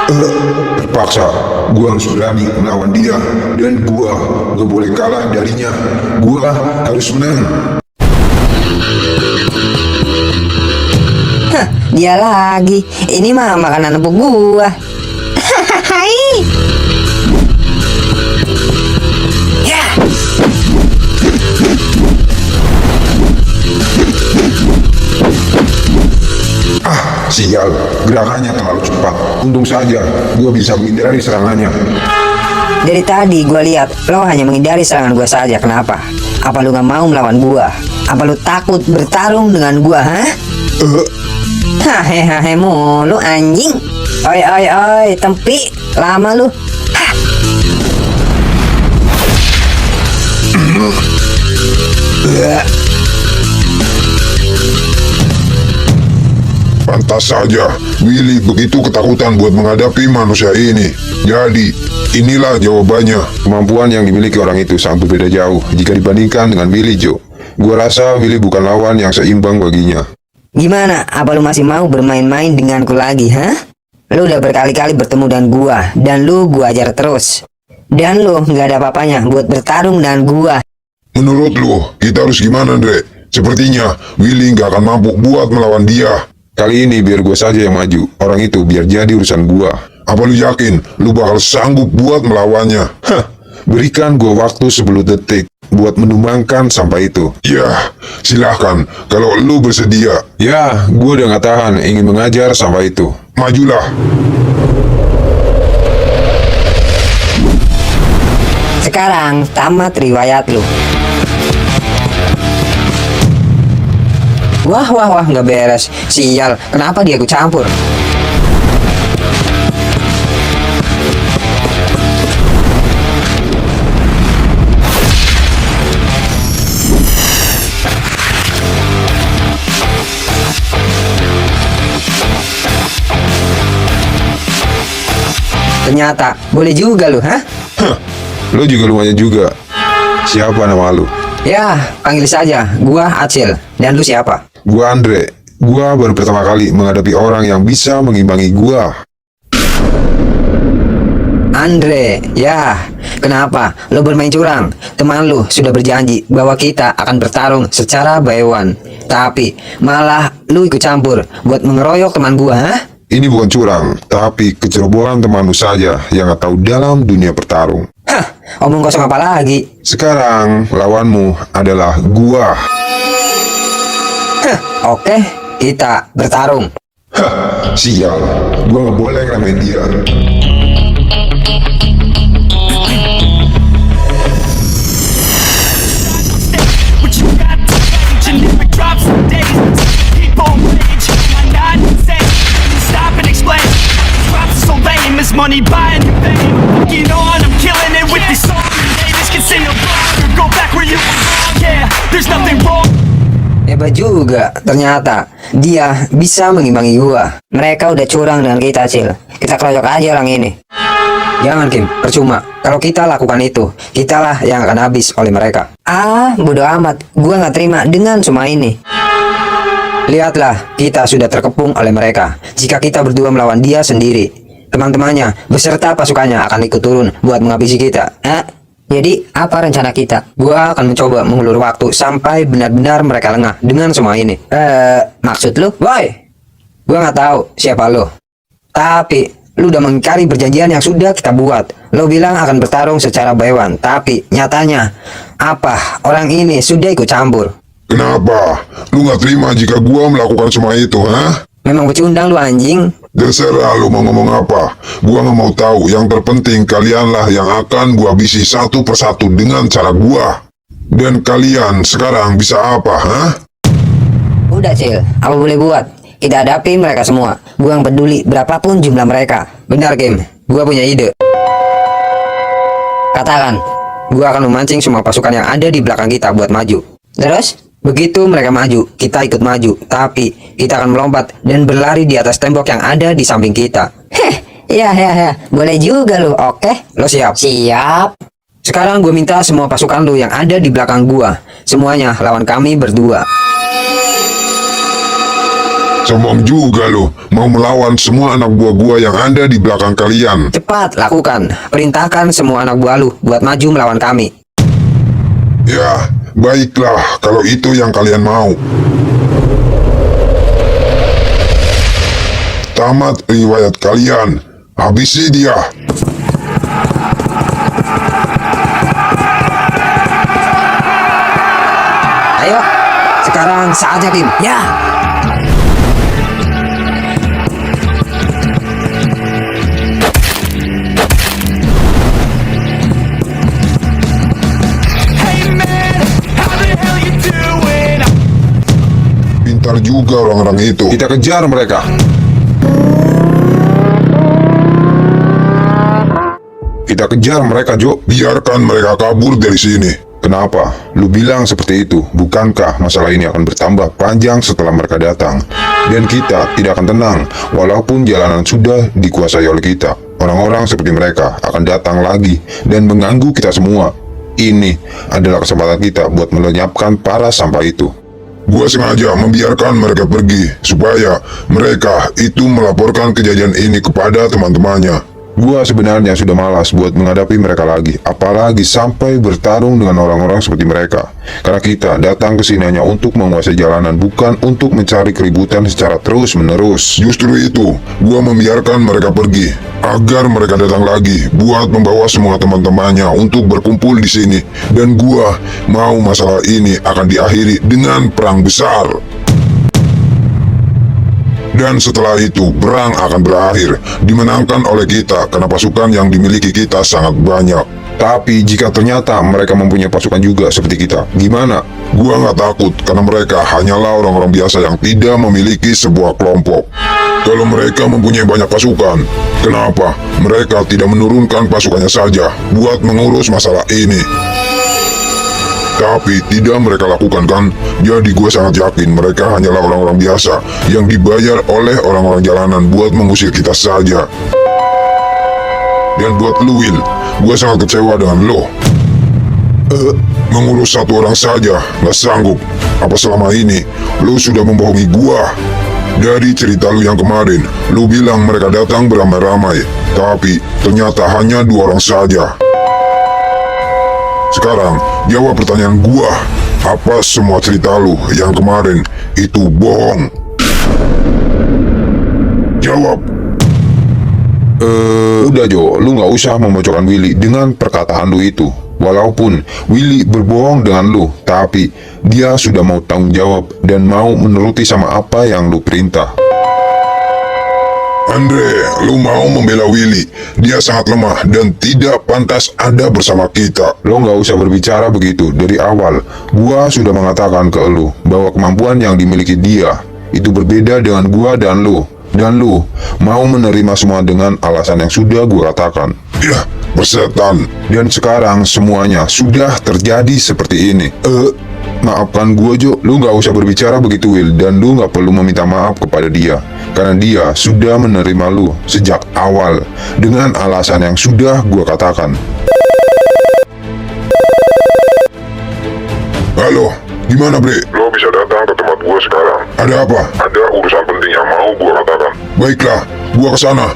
Terpaksa, gua harus berani melawan dia. Dan gua gak boleh kalah darinya. Gua harus menang. dia lagi. Ini mah makanan empuk gua. Hai. Ya. Sial, gerakannya terlalu cepat. Untung saja gua bisa menghindari serangannya. Dari tadi gua lihat lo hanya menghindari serangan gua saja. Kenapa? Apa lu gak mau melawan gua? Apa lu takut bertarung dengan gua, hah? Hahehe mulu anjing. Oi oi oi, tempi. Lama lu. Hah. Pantas saja Willy begitu ketakutan buat menghadapi manusia ini. Jadi, inilah jawabannya. Kemampuan yang dimiliki orang itu sangat berbeda jauh jika dibandingkan dengan Willy, Joe. Gua rasa Willy bukan lawan yang seimbang baginya. Gimana? Apa lu masih mau bermain-main denganku lagi, hah? Lu udah berkali-kali bertemu dengan gua, dan lu gua ajar terus. Dan lu nggak ada apa-apanya buat bertarung dengan gua. Menurut lu, kita harus gimana, Dre? Sepertinya Willy nggak akan mampu buat melawan dia. Kali ini biar gua saja yang maju. Orang itu biar jadi urusan gua. Apa lu yakin lu bakal sanggup buat melawannya? Hah, berikan gua waktu 10 detik buat menumbangkan sampah itu. Ya, silahkan kalau lu bersedia. Ya, gua udah gak tahan ingin mengajar sampah itu. Majulah. Sekarang tamat riwayat lu. Wah, nggak beres. Sial, kenapa dia ikut campur? Ternyata boleh juga lu, hah? Lo juga lumayan juga. Siapa nama lu? Ya, panggil saja. Gua Acil. Dan lu siapa? Gua Andre. Gua baru pertama kali menghadapi orang yang bisa mengimbangi gua. Andre, ya. Kenapa? Lu bermain curang. Teman lu sudah berjanji bahwa kita akan bertarung secara by one. Tapi malah lu ikut campur buat mengeroyok teman gua, hah? Ini bukan curang, tapi kecerobohan temanmu saja yang gak tahu dalam dunia bertarung. Hah, omong kosong apa lagi? Sekarang lawanmu adalah gua. Hah, oke, kita bertarung. Hah, sial. Gua nggak boleh ngeramein dia. What you got to rage and if it drops for days, people rage. Am I not insane? Can you stop and explain? Drops are so lame, is money buying you fame? Fucking on, I'm killing it with this song. Haters can say no wrong or go back where you belong. Yeah, there's nothing wrong. Hebat juga, ternyata dia bisa mengimbangi gua. Mereka udah curang dengan kita, Cil. Kita keroyok aja orang ini. Jangan, Kim, percuma. Kalau kita lakukan itu, kitalah yang akan habis oleh mereka. Ah, bodo amat. Gua nggak terima dengan semua ini. Lihatlah, kita sudah terkepung oleh mereka. Jika kita berdua melawan dia sendiri, teman-temannya beserta pasukannya akan ikut turun buat menghabisi kita. Jadi, apa rencana kita? Gua akan mencoba mengulur waktu sampai benar-benar mereka lengah dengan semua ini. Maksud lu? Woi! Gua nggak tahu siapa lu. Tapi, lu udah mengingkari perjanjian yang sudah kita buat. Lu bilang akan bertarung secara by one. Tapi, nyatanya, apa? Orang ini sudah ikut campur. Kenapa? Lu nggak terima jika gua melakukan semua itu, hah? Memang pecundang lu anjing. Terserah lu mau ngomong apa. Gua nggak mau tahu. Yang terpenting kalianlah yang akan gua habisi satu persatu dengan cara gua. Dan kalian sekarang bisa apa, hah? Udah, Cil. Apa boleh buat? Kita hadapi mereka semua. Gua yang peduli berapapun jumlah mereka. Benar, Kim. Gua punya ide. Katakan, gua akan memancing semua pasukan yang ada di belakang kita buat maju. Terus? Begitu mereka maju, kita ikut maju. Tapi, kita akan melompat dan berlari di atas tembok yang ada di samping kita. Ya. Boleh juga lu, oke? Lo siap? Siap. Sekarang gue minta semua pasukan lu yang ada di belakang gua. Semuanya lawan kami berdua. Sombong juga lu. Mau melawan semua anak buah gua yang ada di belakang kalian. Cepat, lakukan. Perintahkan semua anak buah lu buat maju melawan kami. Ya, baiklah kalau itu yang kalian mau. tamat riwayat kalian. Habisi dia. Ayo, sekarang saatnya Kim. Ya, Hey man, how the hell you doing? Pintar juga orang-orang itu. Kita kejar mereka. Kita kejar mereka, Jo. Biarkan mereka kabur dari sini. Kenapa? Lu bilang seperti itu. Bukankah masalah ini akan bertambah panjang setelah mereka datang? Dan kita tidak akan tenang, walaupun jalanan sudah dikuasai oleh kita. Orang-orang seperti mereka akan datang lagi dan mengganggu kita semua. Ini adalah kesempatan kita buat melenyapkan para sampah itu. Gua sengaja membiarkan mereka pergi supaya mereka itu melaporkan kejadian ini kepada teman-temannya. Gua sebenarnya sudah malas buat menghadapi mereka lagi, apalagi sampai bertarung dengan orang-orang seperti mereka. Karena kita datang ke sini hanya untuk menguasai jalanan, bukan untuk mencari keributan secara terus-menerus. Justru itu, gua membiarkan mereka pergi agar mereka datang lagi buat membawa semua teman-temannya untuk berkumpul di sini. Dan gua mau masalah ini akan diakhiri dengan perang besar. Dan setelah itu, perang akan berakhir, dimenangkan oleh kita karena pasukan yang dimiliki kita sangat banyak. Tapi jika ternyata mereka mempunyai pasukan juga seperti kita, gimana? Gua nggak takut karena mereka hanyalah orang-orang biasa yang tidak memiliki sebuah kelompok. Kalau mereka mempunyai banyak pasukan, kenapa mereka tidak menurunkan pasukannya saja buat mengurus masalah ini? Tapi tidak mereka lakukan kan? Jadi gue sangat yakin mereka hanyalah orang-orang biasa yang dibayar oleh orang-orang jalanan buat mengusir kita saja. Dan buat lu Will, gue sangat kecewa dengan lo. Mengurus satu orang saja nggak sanggup. Apa selama ini lu sudah membohongi gue? Dari cerita lu yang kemarin, lu bilang mereka datang beramai-ramai, tapi ternyata hanya 2 orang saja. Sekarang, jawab pertanyaan gua. Apa semua cerita lu yang kemarin itu bohong? Jawab. Udah Jo, lu nggak usah memojokkan Willy dengan perkataan lu itu. Walaupun Willy berbohong dengan lu, tapi dia sudah mau tanggung jawab dan mau menuruti sama apa yang lu perintah. Andre, lu mau membela Willy. Dia sangat lemah dan tidak pantas ada bersama kita. Lo nggak usah berbicara begitu. Dari awal, gua sudah mengatakan ke lu bahwa kemampuan yang dimiliki dia itu berbeda dengan gua dan lu. Dan lu mau menerima semua dengan alasan yang sudah gua katakan. Ya, persetan. Dan sekarang semuanya sudah terjadi seperti ini. Maafkan gua Jo, lu nggak usah berbicara begitu Will. Dan lu nggak perlu meminta maaf kepada dia. Karena dia sudah menerima lu sejak awal dengan alasan yang sudah gua katakan. Halo, gimana Bre? Lo bisa datang ke tempat gua sekarang. Ada apa? Ada urusan penting yang mau gua katakan. Baiklah, gua ke sana.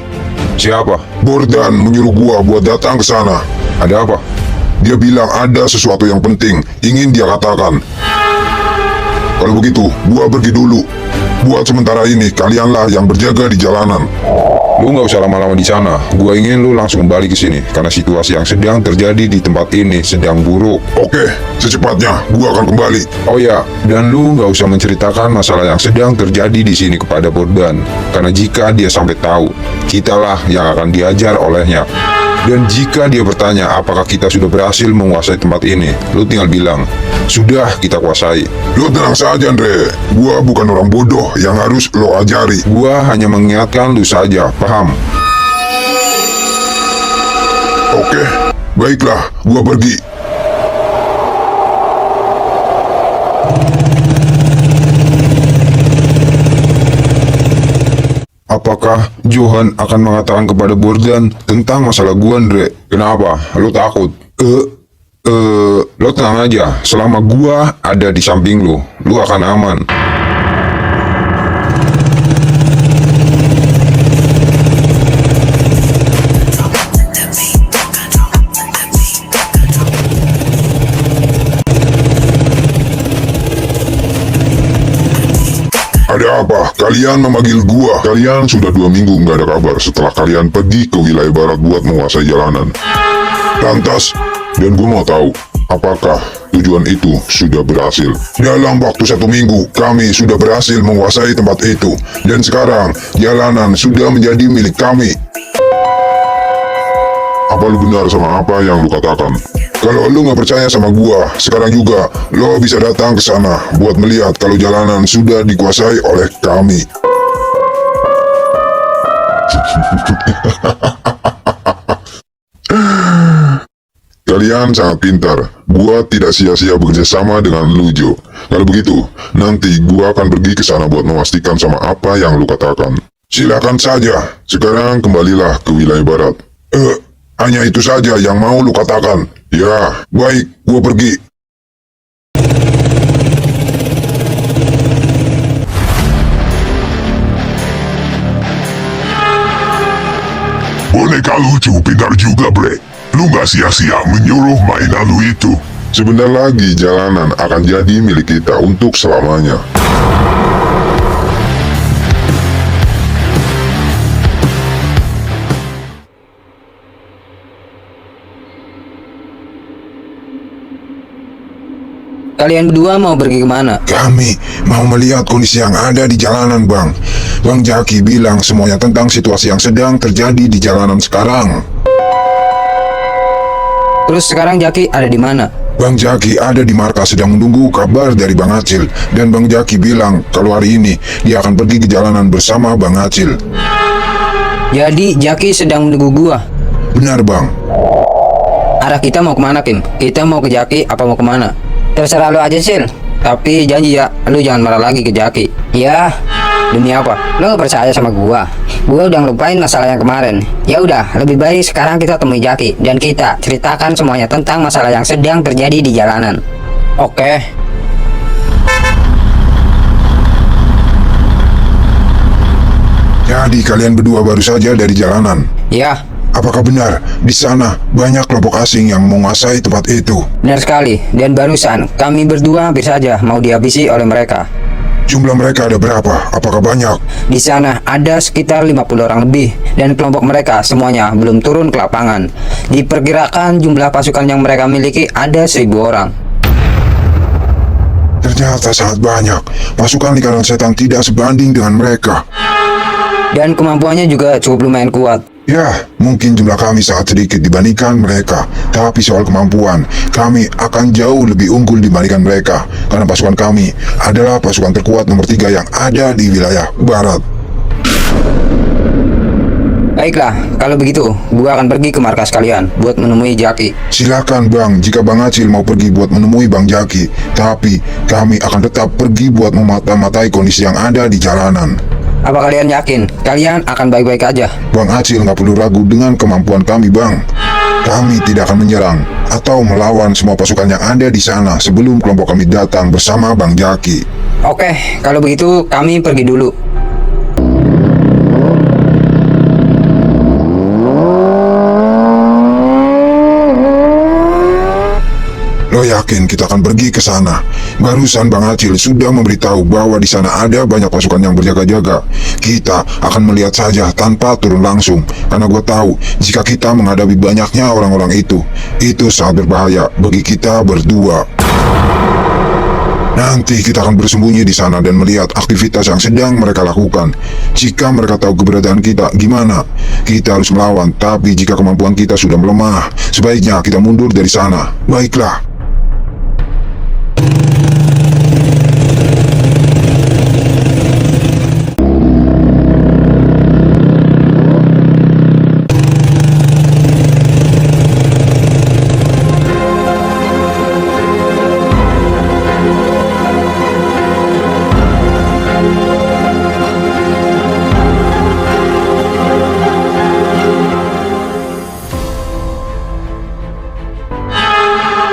Siapa? Bordan menyuruh gua buat datang ke sana. Ada apa? Dia bilang ada sesuatu yang penting ingin dia katakan. Kalau begitu, gua pergi dulu. Buat sementara ini, kalianlah yang berjaga di jalanan. Lu nggak usah lama-lama di sana. Gua ingin lu langsung kembali ke sini karena situasi yang sedang terjadi di tempat ini sedang buruk. Oke, secepatnya gua akan kembali. Oh ya, dan lu nggak usah menceritakan masalah yang sedang terjadi di sini kepada Bordan, karena jika dia sampai tahu, kitalah yang akan diajar olehnya. Dan jika dia bertanya apakah kita sudah berhasil menguasai tempat ini, lu tinggal bilang, sudah kita kuasai. Lo tenang saja Andre, gua bukan orang bodoh yang harus lo ajari. Gua hanya mengingatkan lu saja, paham? Oke, baiklah, gua pergi. Apakah Johan akan mengatakan kepada Bordan tentang masalah gua, Andre? Kenapa? Lu takut? Lo tenang aja. Selama gua ada di samping lu akan aman. Ada apa? kalian memanggil gua. Kalian sudah 2 minggu nggak ada kabar setelah kalian pergi ke wilayah barat buat menguasai jalanan. Lantas, dan gua mau tahu, apakah tujuan itu sudah berhasil? Dalam waktu 1 minggu, kami sudah berhasil menguasai tempat itu. Dan sekarang, jalanan sudah menjadi milik kami. Apa lu benar sama apa yang lu katakan? Kalau lu nggak percaya sama gua, sekarang juga lo bisa datang ke sana buat melihat kalau jalanan sudah dikuasai oleh kami. Kalian sangat pintar. Gua tidak sia-sia bekerja sama dengan lu, Jo. Kalau begitu, nanti gua akan pergi ke sana buat memastikan sama apa yang lu katakan. Silakan saja. Sekarang kembalilah ke wilayah barat. Hanya itu saja yang mau lu katakan. Ya, baik, gua pergi. Boneka lucu, pintar juga, bre. Lu gak sia-sia menyuruh mainan lu itu. Sebentar lagi jalanan akan jadi milik kita untuk selamanya. Kalian berdua mau pergi kemana? Kami mau melihat kondisi yang ada di jalanan, Bang. Bang Jaki bilang semuanya tentang situasi yang sedang terjadi di jalanan sekarang. Terus sekarang Jaki ada di mana? Bang Jaki ada di markas sedang menunggu kabar dari Bang Acil. Dan Bang Jaki bilang kalau hari ini dia akan pergi ke jalanan bersama Bang Acil. Jadi Jaki sedang menunggu gua. Benar, Bang. Arah kita mau kemana, Kim? Kita mau ke Jaki apa mau kemana? Terserah lu aja, Sil. Tapi janji ya, lu jangan marah lagi ke Jaki. Ya, demi apa? Lu gak percaya sama gua? Gua udah ngelupain masalah yang kemarin. Ya udah, lebih baik sekarang kita temui Jaki dan kita ceritakan semuanya tentang masalah yang sedang terjadi di jalanan. Oke. Jadi kalian berdua baru saja dari jalanan. Ya, Apakah benar di sana banyak kelompok asing yang menguasai tempat itu? benar sekali. Dan barusan kami berdua hampir saja mau dihabisi oleh mereka. Jumlah mereka ada berapa? Apakah banyak? Di sana ada sekitar 50 orang lebih dan kelompok mereka semuanya belum turun ke lapangan. Diperkirakan jumlah pasukan yang mereka miliki ada 1.000 orang. Ternyata sangat banyak. Pasukan lingkaran setan tidak sebanding dengan mereka. Dan kemampuannya juga cukup lumayan kuat. Ya, mungkin jumlah kami sangat sedikit dibandingkan mereka. Tapi soal kemampuan, kami akan jauh lebih unggul dibandingkan mereka. Karena pasukan kami adalah pasukan terkuat nomor 3 yang ada di wilayah barat. Baiklah, kalau begitu, gua akan pergi ke markas kalian buat menemui Jaki. Silakan, Bang, jika Bang Acil mau pergi buat menemui Bang Jaki. Tapi kami akan tetap pergi buat memata-matai kondisi yang ada di jalanan. Apa kalian yakin kalian akan baik-baik aja? Bang Acil nggak perlu ragu dengan kemampuan kami, Bang. Kami tidak akan menyerang atau melawan semua pasukan yang ada di sana sebelum kelompok kami datang bersama Bang Jaki. Oke, kalau begitu kami pergi dulu. Lo yakin kita akan pergi ke sana? Barusan Bang Acil sudah memberitahu bahwa di sana ada banyak pasukan yang berjaga-jaga. Kita akan melihat saja tanpa turun langsung, karena gue tahu jika kita menghadapi banyaknya orang-orang itu sangat berbahaya bagi kita berdua. Nanti kita akan bersembunyi di sana dan melihat aktivitas yang sedang mereka lakukan. Jika mereka tahu keberadaan kita, gimana? Kita harus melawan, tapi jika kemampuan kita sudah melemah, sebaiknya kita mundur dari sana. Baiklah.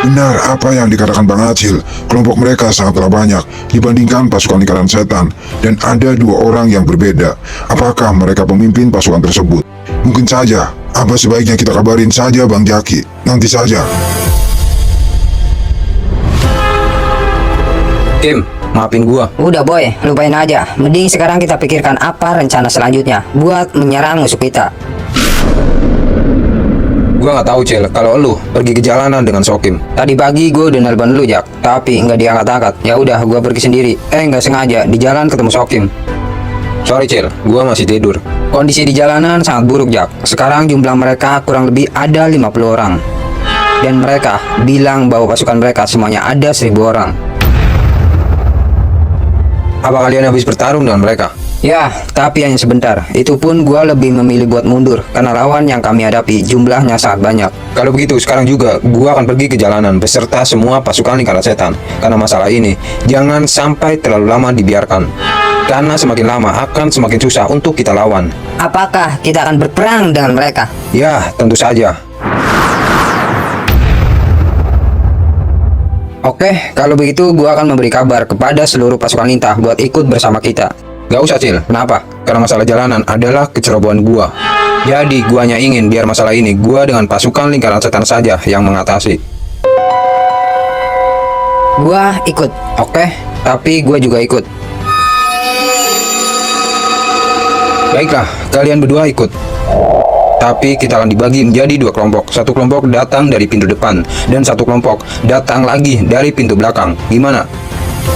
Benar apa yang dikatakan Bang Acil, kelompok mereka sangatlah banyak dibandingkan pasukan lingkaran setan, dan ada 2 orang yang berbeda. Apakah mereka pemimpin pasukan tersebut? Mungkin saja. Apa sebaiknya kita kabarin saja Bang Jaki? Nanti saja. Kim, maafin gua. Udah boy, lupain aja. Mending sekarang kita pikirkan apa rencana selanjutnya buat menyerang musuh kita. Gua nggak tahu Cil, kalau lu pergi ke jalanan dengan Sokim. Tadi pagi gua udah nelpon lu Jak, tapi nggak diangkat-angkat. Ya udah, gua pergi sendiri. Nggak sengaja di jalan ketemu Sokim. Sorry Cil, gua masih tidur. Kondisi di jalanan sangat buruk Jak. Sekarang jumlah mereka kurang lebih ada 50 orang. Dan mereka bilang bahwa pasukan mereka semuanya ada 1000 orang. Apa kalian habis bertarung dengan mereka? Ya, tapi hanya sebentar. Itu pun gua lebih memilih buat mundur karena lawan yang kami hadapi jumlahnya sangat banyak. Kalau begitu, sekarang juga gua akan pergi ke jalanan beserta semua pasukan lingkaran setan. Karena masalah ini jangan sampai terlalu lama dibiarkan. Karena semakin lama akan semakin susah untuk kita lawan. Apakah kita akan berperang dengan mereka? Ya, tentu saja. Oke, kalau begitu gua akan memberi kabar kepada seluruh pasukan lintah buat ikut bersama kita. Gak usah Cil, kenapa? Karena masalah jalanan adalah kecerobohan gua. Jadi gua hanya ingin biar masalah ini gua dengan pasukan lingkaran setan saja yang mengatasi. Gua ikut. Oke, tapi gua juga ikut. Baiklah, kalian berdua ikut. Tapi kita akan dibagi menjadi 2 kelompok. Satu kelompok datang dari pintu depan dan satu kelompok datang lagi dari pintu belakang. Gimana?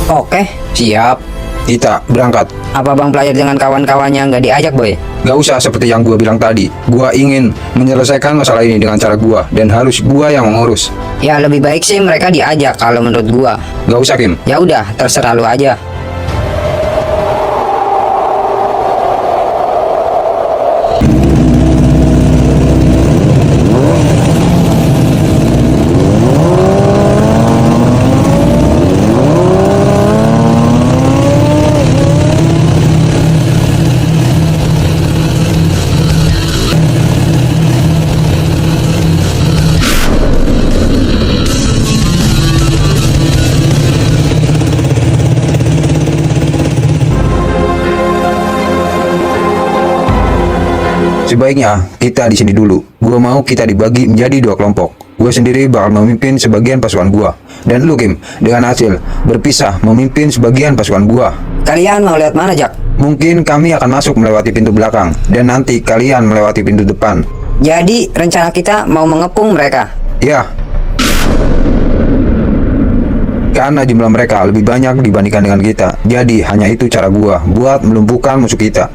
Oke. Siap. Kita berangkat. Apa Bang Player dengan kawan-kawannya nggak diajak boy? Gak usah seperti yang gua bilang tadi. Gua ingin menyelesaikan masalah ini dengan cara gua dan harus gua yang mengurus. Ya lebih baik sih mereka diajak kalau menurut gua. Gak usah Kim. Ya udah, terserah lu aja. Sebaiknya kita di sini dulu. Gua mau kita dibagi menjadi 2 kelompok. Gua sendiri bakal memimpin sebagian pasukan gua. Dan lu Kim, dengan hasil berpisah memimpin sebagian pasukan gua. Kalian mau lihat mana Jak? Mungkin kami akan masuk melewati pintu belakang dan nanti kalian melewati pintu depan. Jadi rencana kita mau mengepung mereka. Ya. Karena jumlah mereka lebih banyak dibandingkan dengan kita. Jadi hanya itu cara gua buat melumpuhkan musuh kita.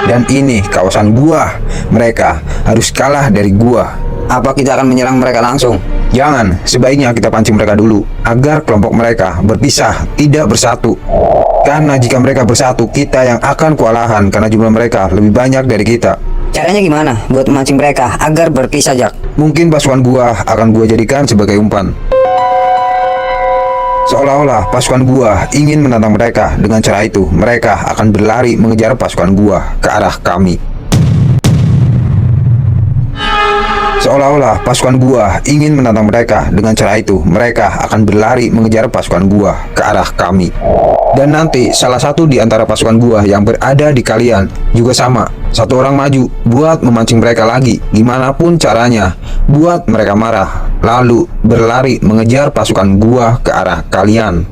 Dan ini kawasan gua. Mereka harus kalah dari gua. Apa kita akan menyerang mereka langsung? Jangan, sebaiknya kita pancing mereka dulu agar kelompok mereka berpisah, tidak bersatu. Karena jika mereka bersatu, kita yang akan kewalahan karena jumlah mereka lebih banyak dari kita. Caranya gimana buat memancing mereka agar berpisah Jak? Mungkin pasukan gua akan gua jadikan sebagai umpan. Seolah-olah pasukan gua ingin menantang mereka. Dengan cara itu, mereka akan berlari mengejar pasukan gua ke arah kami. Seolah-olah pasukan gua ingin menantang mereka. Dengan cara itu, mereka akan berlari mengejar pasukan gua ke arah kami. Dan nanti salah satu di antara pasukan gua yang berada di kalian juga sama. Satu orang maju buat memancing mereka lagi. Gimana pun caranya, buat mereka marah. Lalu berlari mengejar pasukan gua ke arah kalian.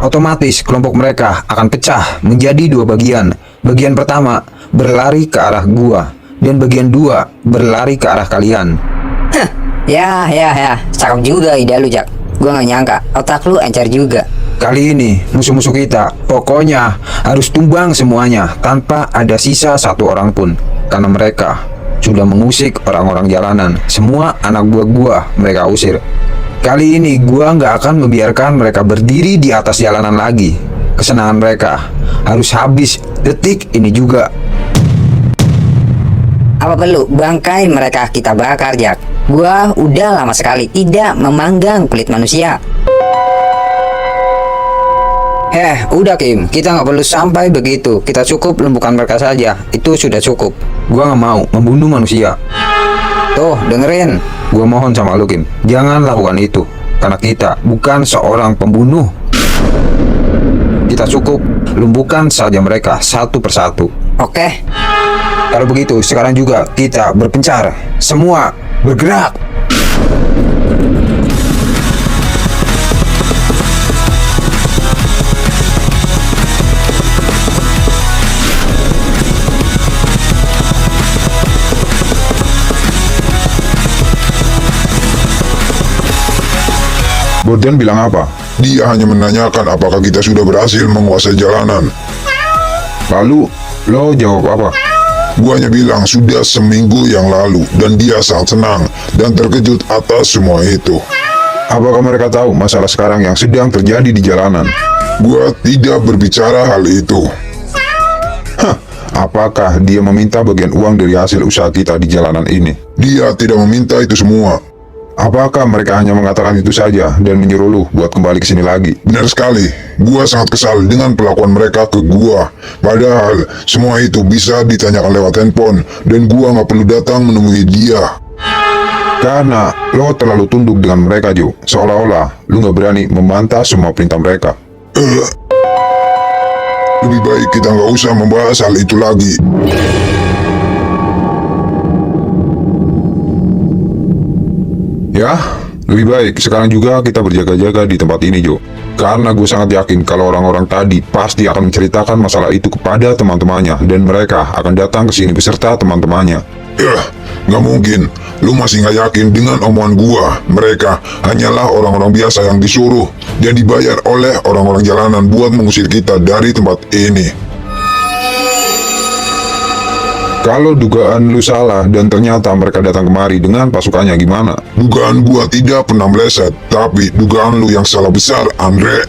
Otomatis kelompok mereka akan pecah menjadi 2 bagian. Bagian pertama berlari ke arah gua dan bagian 2 berlari ke arah kalian. Ya, cakep juga ide lu Jak. Gua gak nyangka, otak lu encer juga. Kali ini musuh-musuh kita pokoknya harus tumbang semuanya tanpa ada sisa satu orang pun. Karena mereka sudah mengusik orang-orang jalanan. Semua anak buah gua mereka usir. Kali ini gua nggak akan membiarkan mereka berdiri di atas jalanan lagi. Kesenangan mereka harus habis detik ini juga. Apa perlu bangkai mereka kita bakar Jak? Gua udah lama sekali tidak memanggang kulit manusia. Udah Kim, kita nggak perlu sampai begitu. Kita cukup lumpuhkan mereka saja. Itu sudah cukup. Gua nggak mau membunuh manusia. Tuh, dengerin. Gua mohon sama lu Kim, jangan lakukan itu. Karena kita bukan seorang pembunuh. Kita cukup lumpuhkan saja mereka satu persatu. Oke. Kalau begitu, sekarang juga kita berpencar. Semua bergerak. Gordon bilang apa? Dia hanya menanyakan apakah kita sudah berhasil menguasai jalanan. Lalu, lo jawab apa? Gua hanya bilang sudah seminggu yang lalu dan dia sangat senang dan terkejut atas semua itu. Apakah mereka tahu masalah sekarang yang sedang terjadi di jalanan? Gua tidak berbicara hal itu. Apakah dia meminta bagian uang dari hasil usaha kita di jalanan ini? Dia tidak meminta itu semua. Apakah mereka hanya mengatakan itu saja dan menyuruh lu buat kembali ke sini lagi? Benar sekali, gua sangat kesal dengan perlakuan mereka ke gua. Padahal semua itu bisa ditanyakan lewat handphone dan gua nggak perlu datang menemui dia. Karena lo terlalu tunduk dengan mereka, Jo. Seolah-olah lu nggak berani membantah semua perintah mereka. Lebih baik kita nggak usah membahas hal itu lagi. Ya, lebih baik sekarang juga kita berjaga-jaga di tempat ini, Jo. Karena gue sangat yakin kalau orang-orang tadi pasti akan menceritakan masalah itu kepada teman-temannya dan mereka akan datang ke sini beserta teman-temannya. Nggak mungkin. Lu masih nggak yakin dengan omongan gua. Mereka hanyalah orang-orang biasa yang disuruh dan dibayar oleh orang-orang jalanan buat mengusir kita dari tempat ini. Kalau dugaan lu salah dan ternyata mereka datang kemari dengan pasukannya gimana? Dugaan gua tidak pernah meleset, tapi dugaan lu yang salah besar, Andre.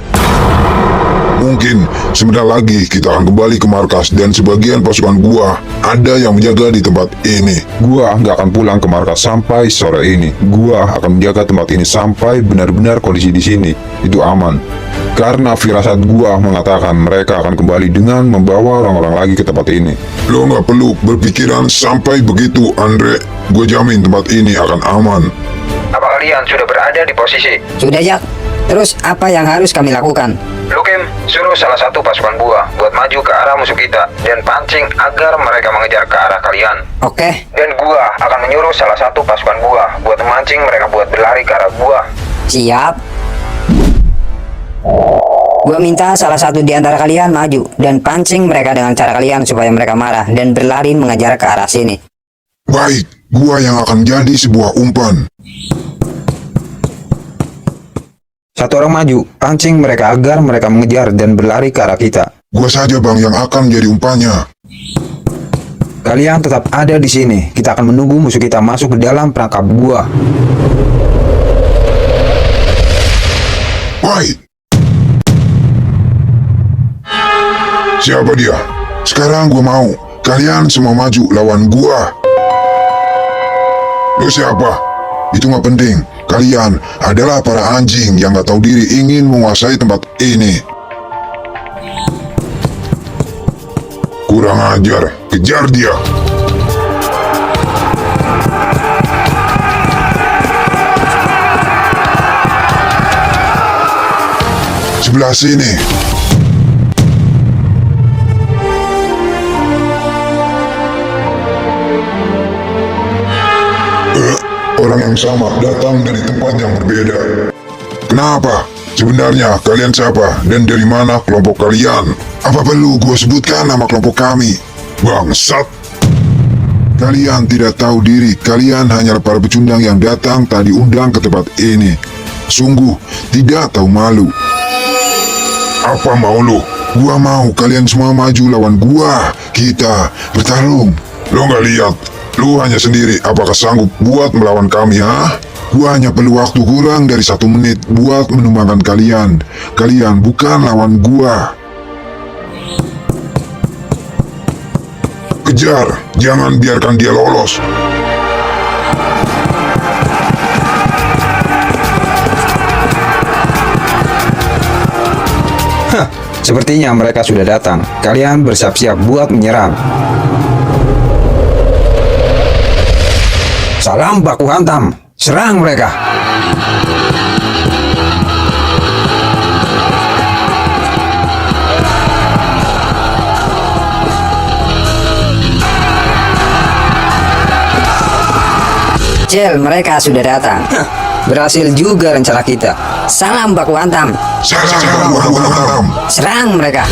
Mungkin sebentar lagi kita akan kembali ke markas dan sebagian pasukan gua ada yang menjaga di tempat ini. Gua nggak akan pulang ke markas sampai sore ini. Gua akan menjaga tempat ini sampai benar-benar kondisi di sini itu aman. Karena firasat gua mengatakan mereka akan kembali dengan membawa orang-orang lagi ke tempat ini. Lo nggak perlu berpikiran sampai begitu, Andre. Gue jamin tempat ini akan aman. Apa kalian sudah berada di posisi? Sudah, Jak. Terus apa yang harus kami lakukan? Lu, Kim, suruh salah satu pasukan gua buat maju ke arah musuh kita dan pancing agar mereka mengejar ke arah kalian. Oke, Dan gua akan menyuruh salah satu pasukan gua buat memancing mereka buat berlari ke arah gua. siap. Gua minta salah satu di antara kalian maju dan pancing mereka dengan cara kalian supaya mereka marah dan berlari mengejar ke arah sini. Baik, gua yang akan jadi sebuah umpan. Satu orang maju, pancing mereka agar mereka mengejar dan berlari ke arah kita. Gua saja bang yang akan jadi umpannya. Kalian tetap ada di sini. Kita akan menunggu musuh kita masuk ke dalam perangkap gua. Baik. Siapa dia? Sekarang gua mau kalian semua maju lawan gua. Lu siapa? Itu nggak penting. Kalian adalah para anjing yang nggak tahu diri ingin menguasai tempat ini. Kurang ajar, kejar dia. Sebelah sini. Orang yang sama datang dari tempat yang berbeda. Kenapa? Sebenarnya kalian siapa dan dari mana kelompok kalian? Apa perlu gue sebutkan nama kelompok kami? Bangsat! Kalian tidak tahu diri, kalian hanyalah para pecundang yang datang tadi undang ke tempat ini. Sungguh tidak tahu malu. Apa mau lu? Gua mau kalian semua maju lawan gua. Kita bertarung. Lo nggak lihat? Lu hanya sendiri, apakah sanggup buat melawan kami, ha? Gua hanya perlu waktu kurang dari 1 menit buat menumbangkan kalian. Kalian bukan lawan gua. Kejar, jangan biarkan dia lolos. Sepertinya mereka sudah datang. Kalian bersiap-siap buat menyerang. Salam baku hantam. Serang mereka. Cel, mereka sudah datang. Berhasil juga rencana kita. Salam baku hantam. Salam baku hantam. Serang mereka.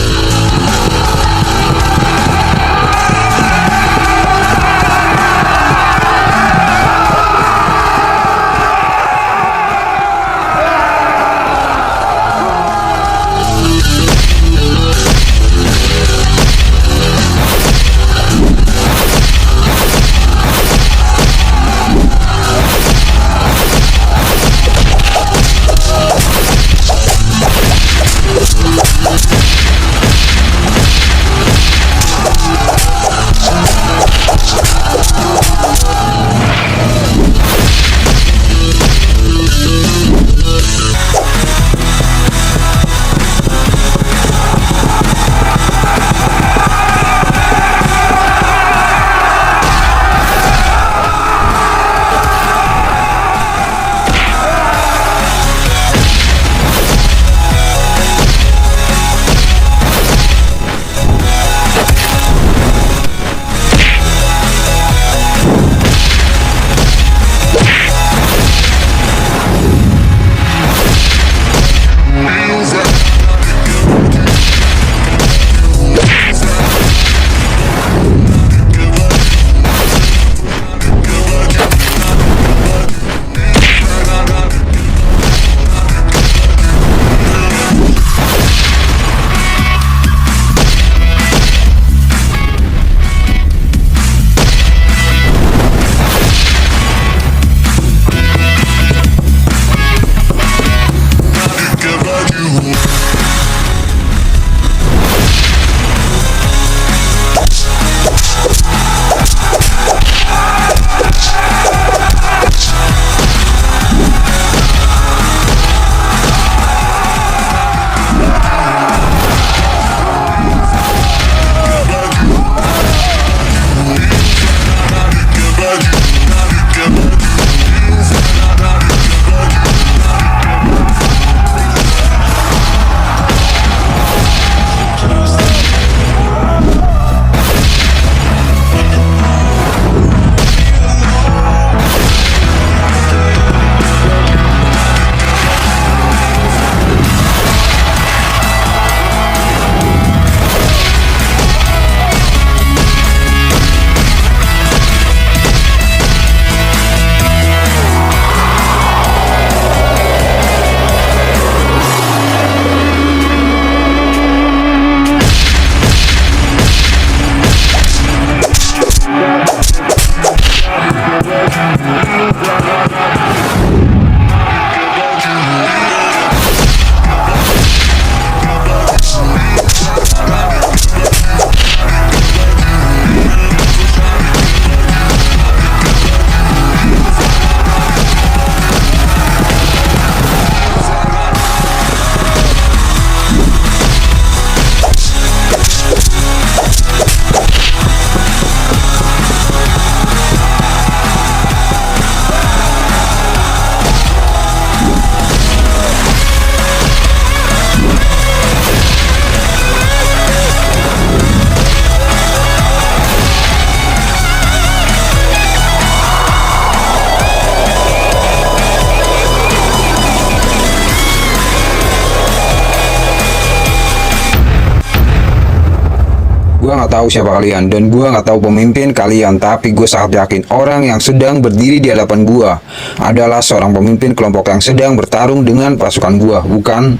Gua nggak tahu siapa kalian dan gua nggak tahu pemimpin kalian, tapi gue sangat yakin orang yang sedang berdiri di hadapan gua adalah seorang pemimpin kelompok yang sedang bertarung dengan pasukan gua, bukan?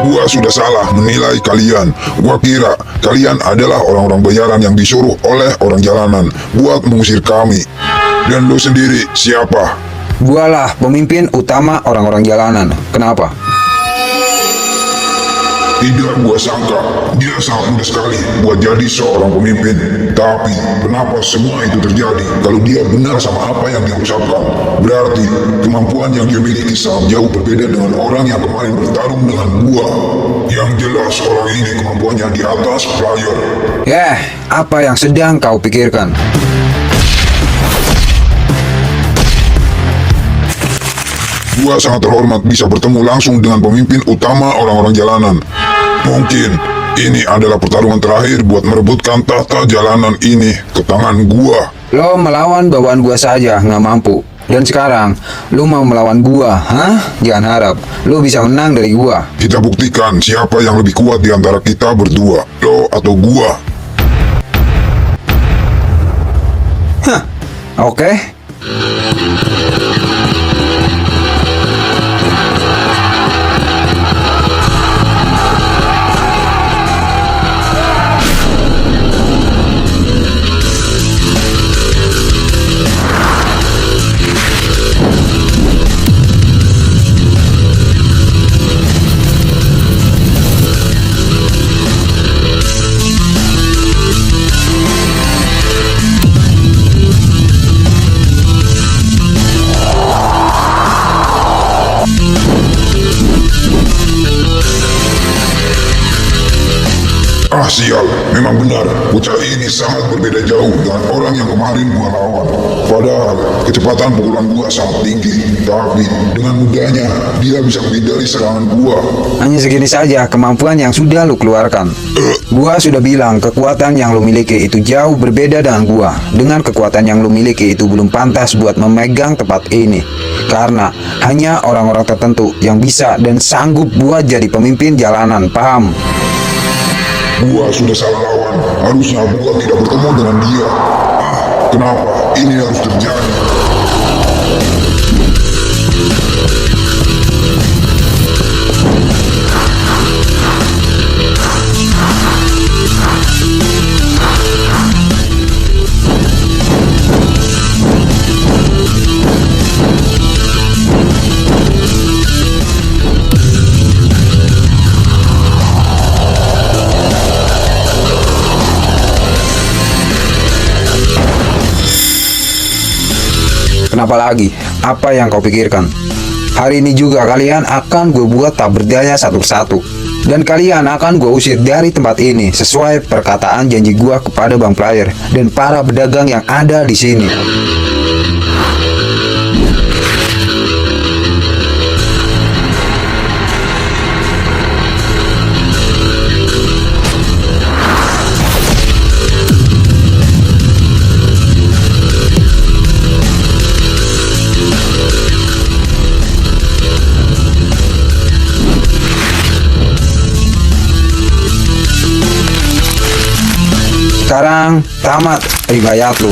Gua sudah salah menilai kalian. Gua kira kalian adalah orang-orang bayaran yang disuruh oleh orang jalanan buat mengusir kami. Dan lu sendiri siapa? Gua lah pemimpin utama orang-orang jalanan. Kenapa? Tidak gua sangka dia sangat mudah sekali buat jadi seorang pemimpin. Tapi kenapa semua itu terjadi kalau dia benar sama apa yang dia ucapkan? Berarti kemampuan yang dia miliki sangat jauh berbeda dengan orang yang kemarin bertarung dengan gua. Yang jelas orang ini kemampuannya di atas player. Apa yang sedang kau pikirkan? Gua sangat terhormat bisa bertemu langsung dengan pemimpin utama orang-orang jalanan. Mungkin ini adalah pertarungan terakhir buat merebutkan tahta jalanan ini ke tangan gua. Lo melawan bawaan gua saja nggak mampu. Dan sekarang, lo mau melawan gua, hah? Jangan harap lo bisa menang dari gua. Kita buktikan siapa yang lebih kuat di antara kita berdua, lo atau gua. Oke. Sial, memang benar, bocah ini sangat berbeda jauh dengan orang yang kemarin gua lawan. Padahal kecepatan pukulan gua sangat tinggi, tapi dengan mudahnya dia bisa menghindari serangan gua. Hanya segini saja kemampuan yang sudah lu keluarkan. Gua sudah bilang kekuatan yang lu miliki itu jauh berbeda dengan gua. Dengan kekuatan yang lu miliki itu belum pantas buat memegang tempat ini. Karena hanya orang-orang tertentu yang bisa dan sanggup buat jadi pemimpin jalanan, paham? Gua sudah salah lawan. Harusnya gua tidak bertemu dengan dia. Kenapa ini harus terjadi? Kenapa lagi? Apa yang kau pikirkan? Hari ini juga kalian akan gue buat tak berdaya satu persatu. Dan kalian akan gue usir dari tempat ini sesuai perkataan janji gue kepada Bang Player dan para pedagang yang ada di sini. Sekarang tamat riwayat lu.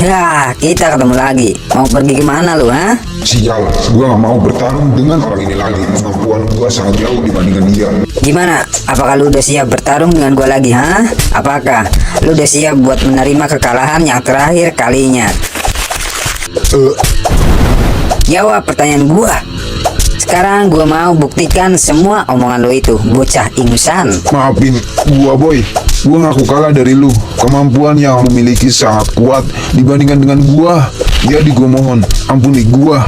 Ya, kita ketemu lagi. Mau pergi kemana lu, ha? Sial, gua gak mau bertarung dengan orang ini lagi. Kemampuan gua sangat jauh dibandingkan dia. Gimana? Apakah lu udah siap bertarung dengan gua lagi, ha? Apakah lu udah siap buat menerima kekalahan yang terakhir kalinya? Jawab pertanyaan gua. Sekarang gua mau buktikan semua omongan lu itu, bocah ingusan. Maafin gua, boy. Gua ngaku kalah dari lu. Kemampuan yang lu miliki sangat kuat dibandingkan dengan gua. Jadi gua mohon, ampuni gua.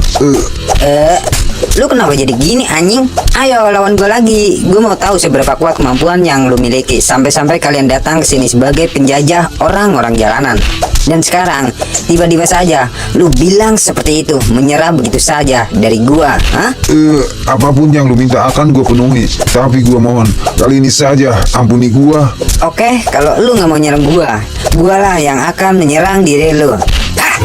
Lu kenapa jadi gini, anjing? Ayo lawan gua lagi. Gua mau tahu seberapa kuat kemampuan yang lu miliki. Sampai-sampai kalian datang ke sini sebagai penjajah orang-orang jalanan. Dan sekarang, tiba-tiba saja, lu bilang seperti itu, menyerah begitu saja dari gua, hah? Apapun yang lu minta akan gue penuhi. Tapi gue mohon, kali ini saja ampuni gue. Oke, kalau lu nggak mau nyerang gua lah yang akan menyerang diri lu. Ah!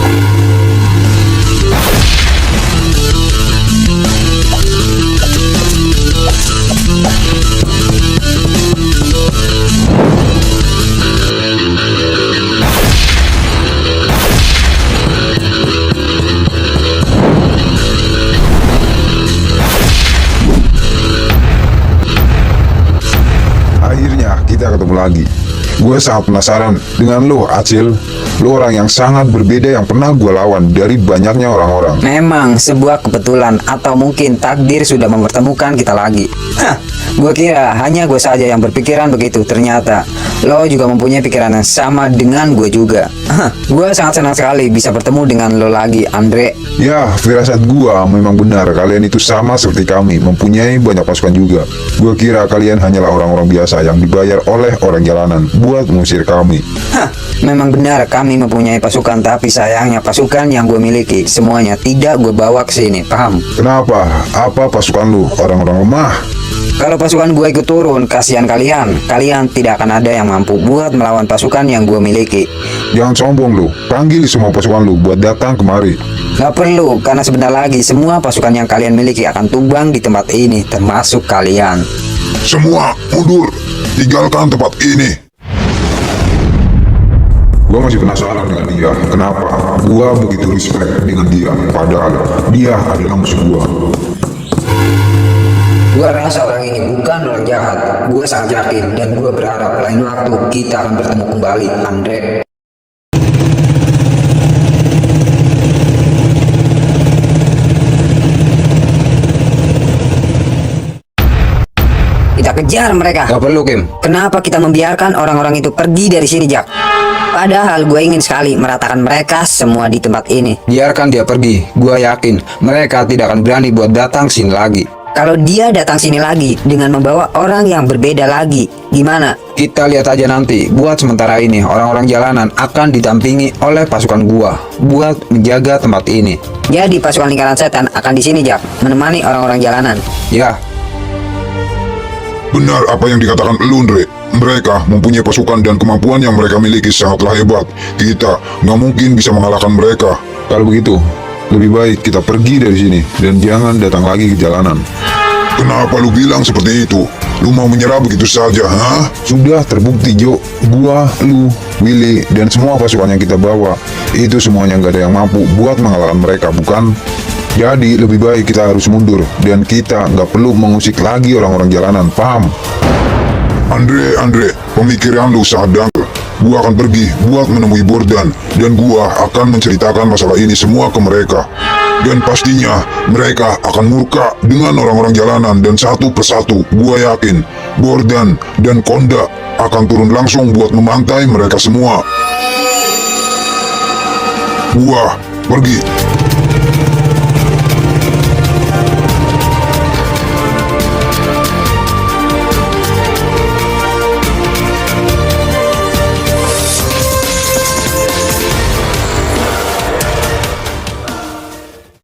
Akhirnya kita ketemu lagi. Gue sangat penasaran dengan lo, Acil. Lo orang yang sangat berbeda yang pernah gue lawan dari banyaknya orang-orang. Memang sebuah kebetulan atau mungkin takdir sudah mempertemukan kita lagi. Hah, gue kira hanya gue saja yang berpikiran begitu. Ternyata lo juga mempunyai pikiran yang sama dengan gue juga. Hah, gue sangat senang sekali bisa bertemu dengan lo lagi, Andre. Ya, firasat gue memang benar. Kalian itu sama seperti kami, mempunyai banyak pasukan juga. Gue kira kalian hanyalah orang-orang biasa yang dibayar oleh orang jalanan buat mengusir kami. Hah, memang benar kami mempunyai pasukan, tapi sayangnya pasukan yang gue miliki semuanya tidak gue bawa ke sini, paham? Kenapa? Apa pasukan lu? Orang-orang lemah? Kalau pasukan gue ikut turun, kasihan kalian. Kalian tidak akan ada yang mampu buat melawan pasukan yang gue miliki. Jangan sombong lu. Panggil semua pasukan lu buat datang kemari. Gak perlu, karena sebentar lagi semua pasukan yang kalian miliki akan tumbang di tempat ini, termasuk kalian. Semua mundur, tinggalkan tempat ini. Gua masih penasaran dengan dia. Kenapa gua begitu respect dengan dia, padahal dia adalah musuh gua. Gue rasa orang ini bukan orang jahat. Gue sangat yakin dan gue berharap lain waktu kita akan bertemu kembali, Andre. Kita kejar mereka. Gak perlu, Kim. Kenapa kita membiarkan orang-orang itu pergi dari sini, Jack? Padahal gue ingin sekali meratakan mereka semua di tempat ini. Biarkan dia pergi. Gue yakin mereka tidak akan berani buat datang sini lagi. Kalau dia datang sini lagi dengan membawa orang yang berbeda lagi, gimana? Kita lihat aja nanti. Buat sementara ini, orang-orang jalanan akan didampingi oleh pasukan gua buat menjaga tempat ini. Jadi pasukan lingkaran setan akan di sini, Jack, menemani orang-orang jalanan. Ya, Benar apa yang dikatakan Lundre. Mereka mempunyai pasukan dan kemampuan yang mereka miliki sangatlah hebat. Kita nggak mungkin bisa mengalahkan mereka. Kalau begitu, lebih baik kita pergi dari sini dan jangan datang lagi ke jalanan. Kenapa lu bilang seperti itu? Lu mau menyerah begitu saja, ha? Sudah terbukti, Jo. Gua, lu, Willy, dan semua pasukan yang kita bawa, itu semuanya nggak ada yang mampu buat mengalahkan mereka, bukan? Jadi lebih baik kita harus mundur dan kita nggak perlu mengusik lagi orang-orang jalanan, paham? Andre, pemikiran lu sangat dangkal. Gua akan pergi buat menemui Bordan dan gua akan menceritakan masalah ini semua ke mereka. Dan pastinya mereka akan murka dengan orang-orang jalanan dan satu persatu gua yakin Bordan dan Konda akan turun langsung buat memantai mereka semua. Gua pergi.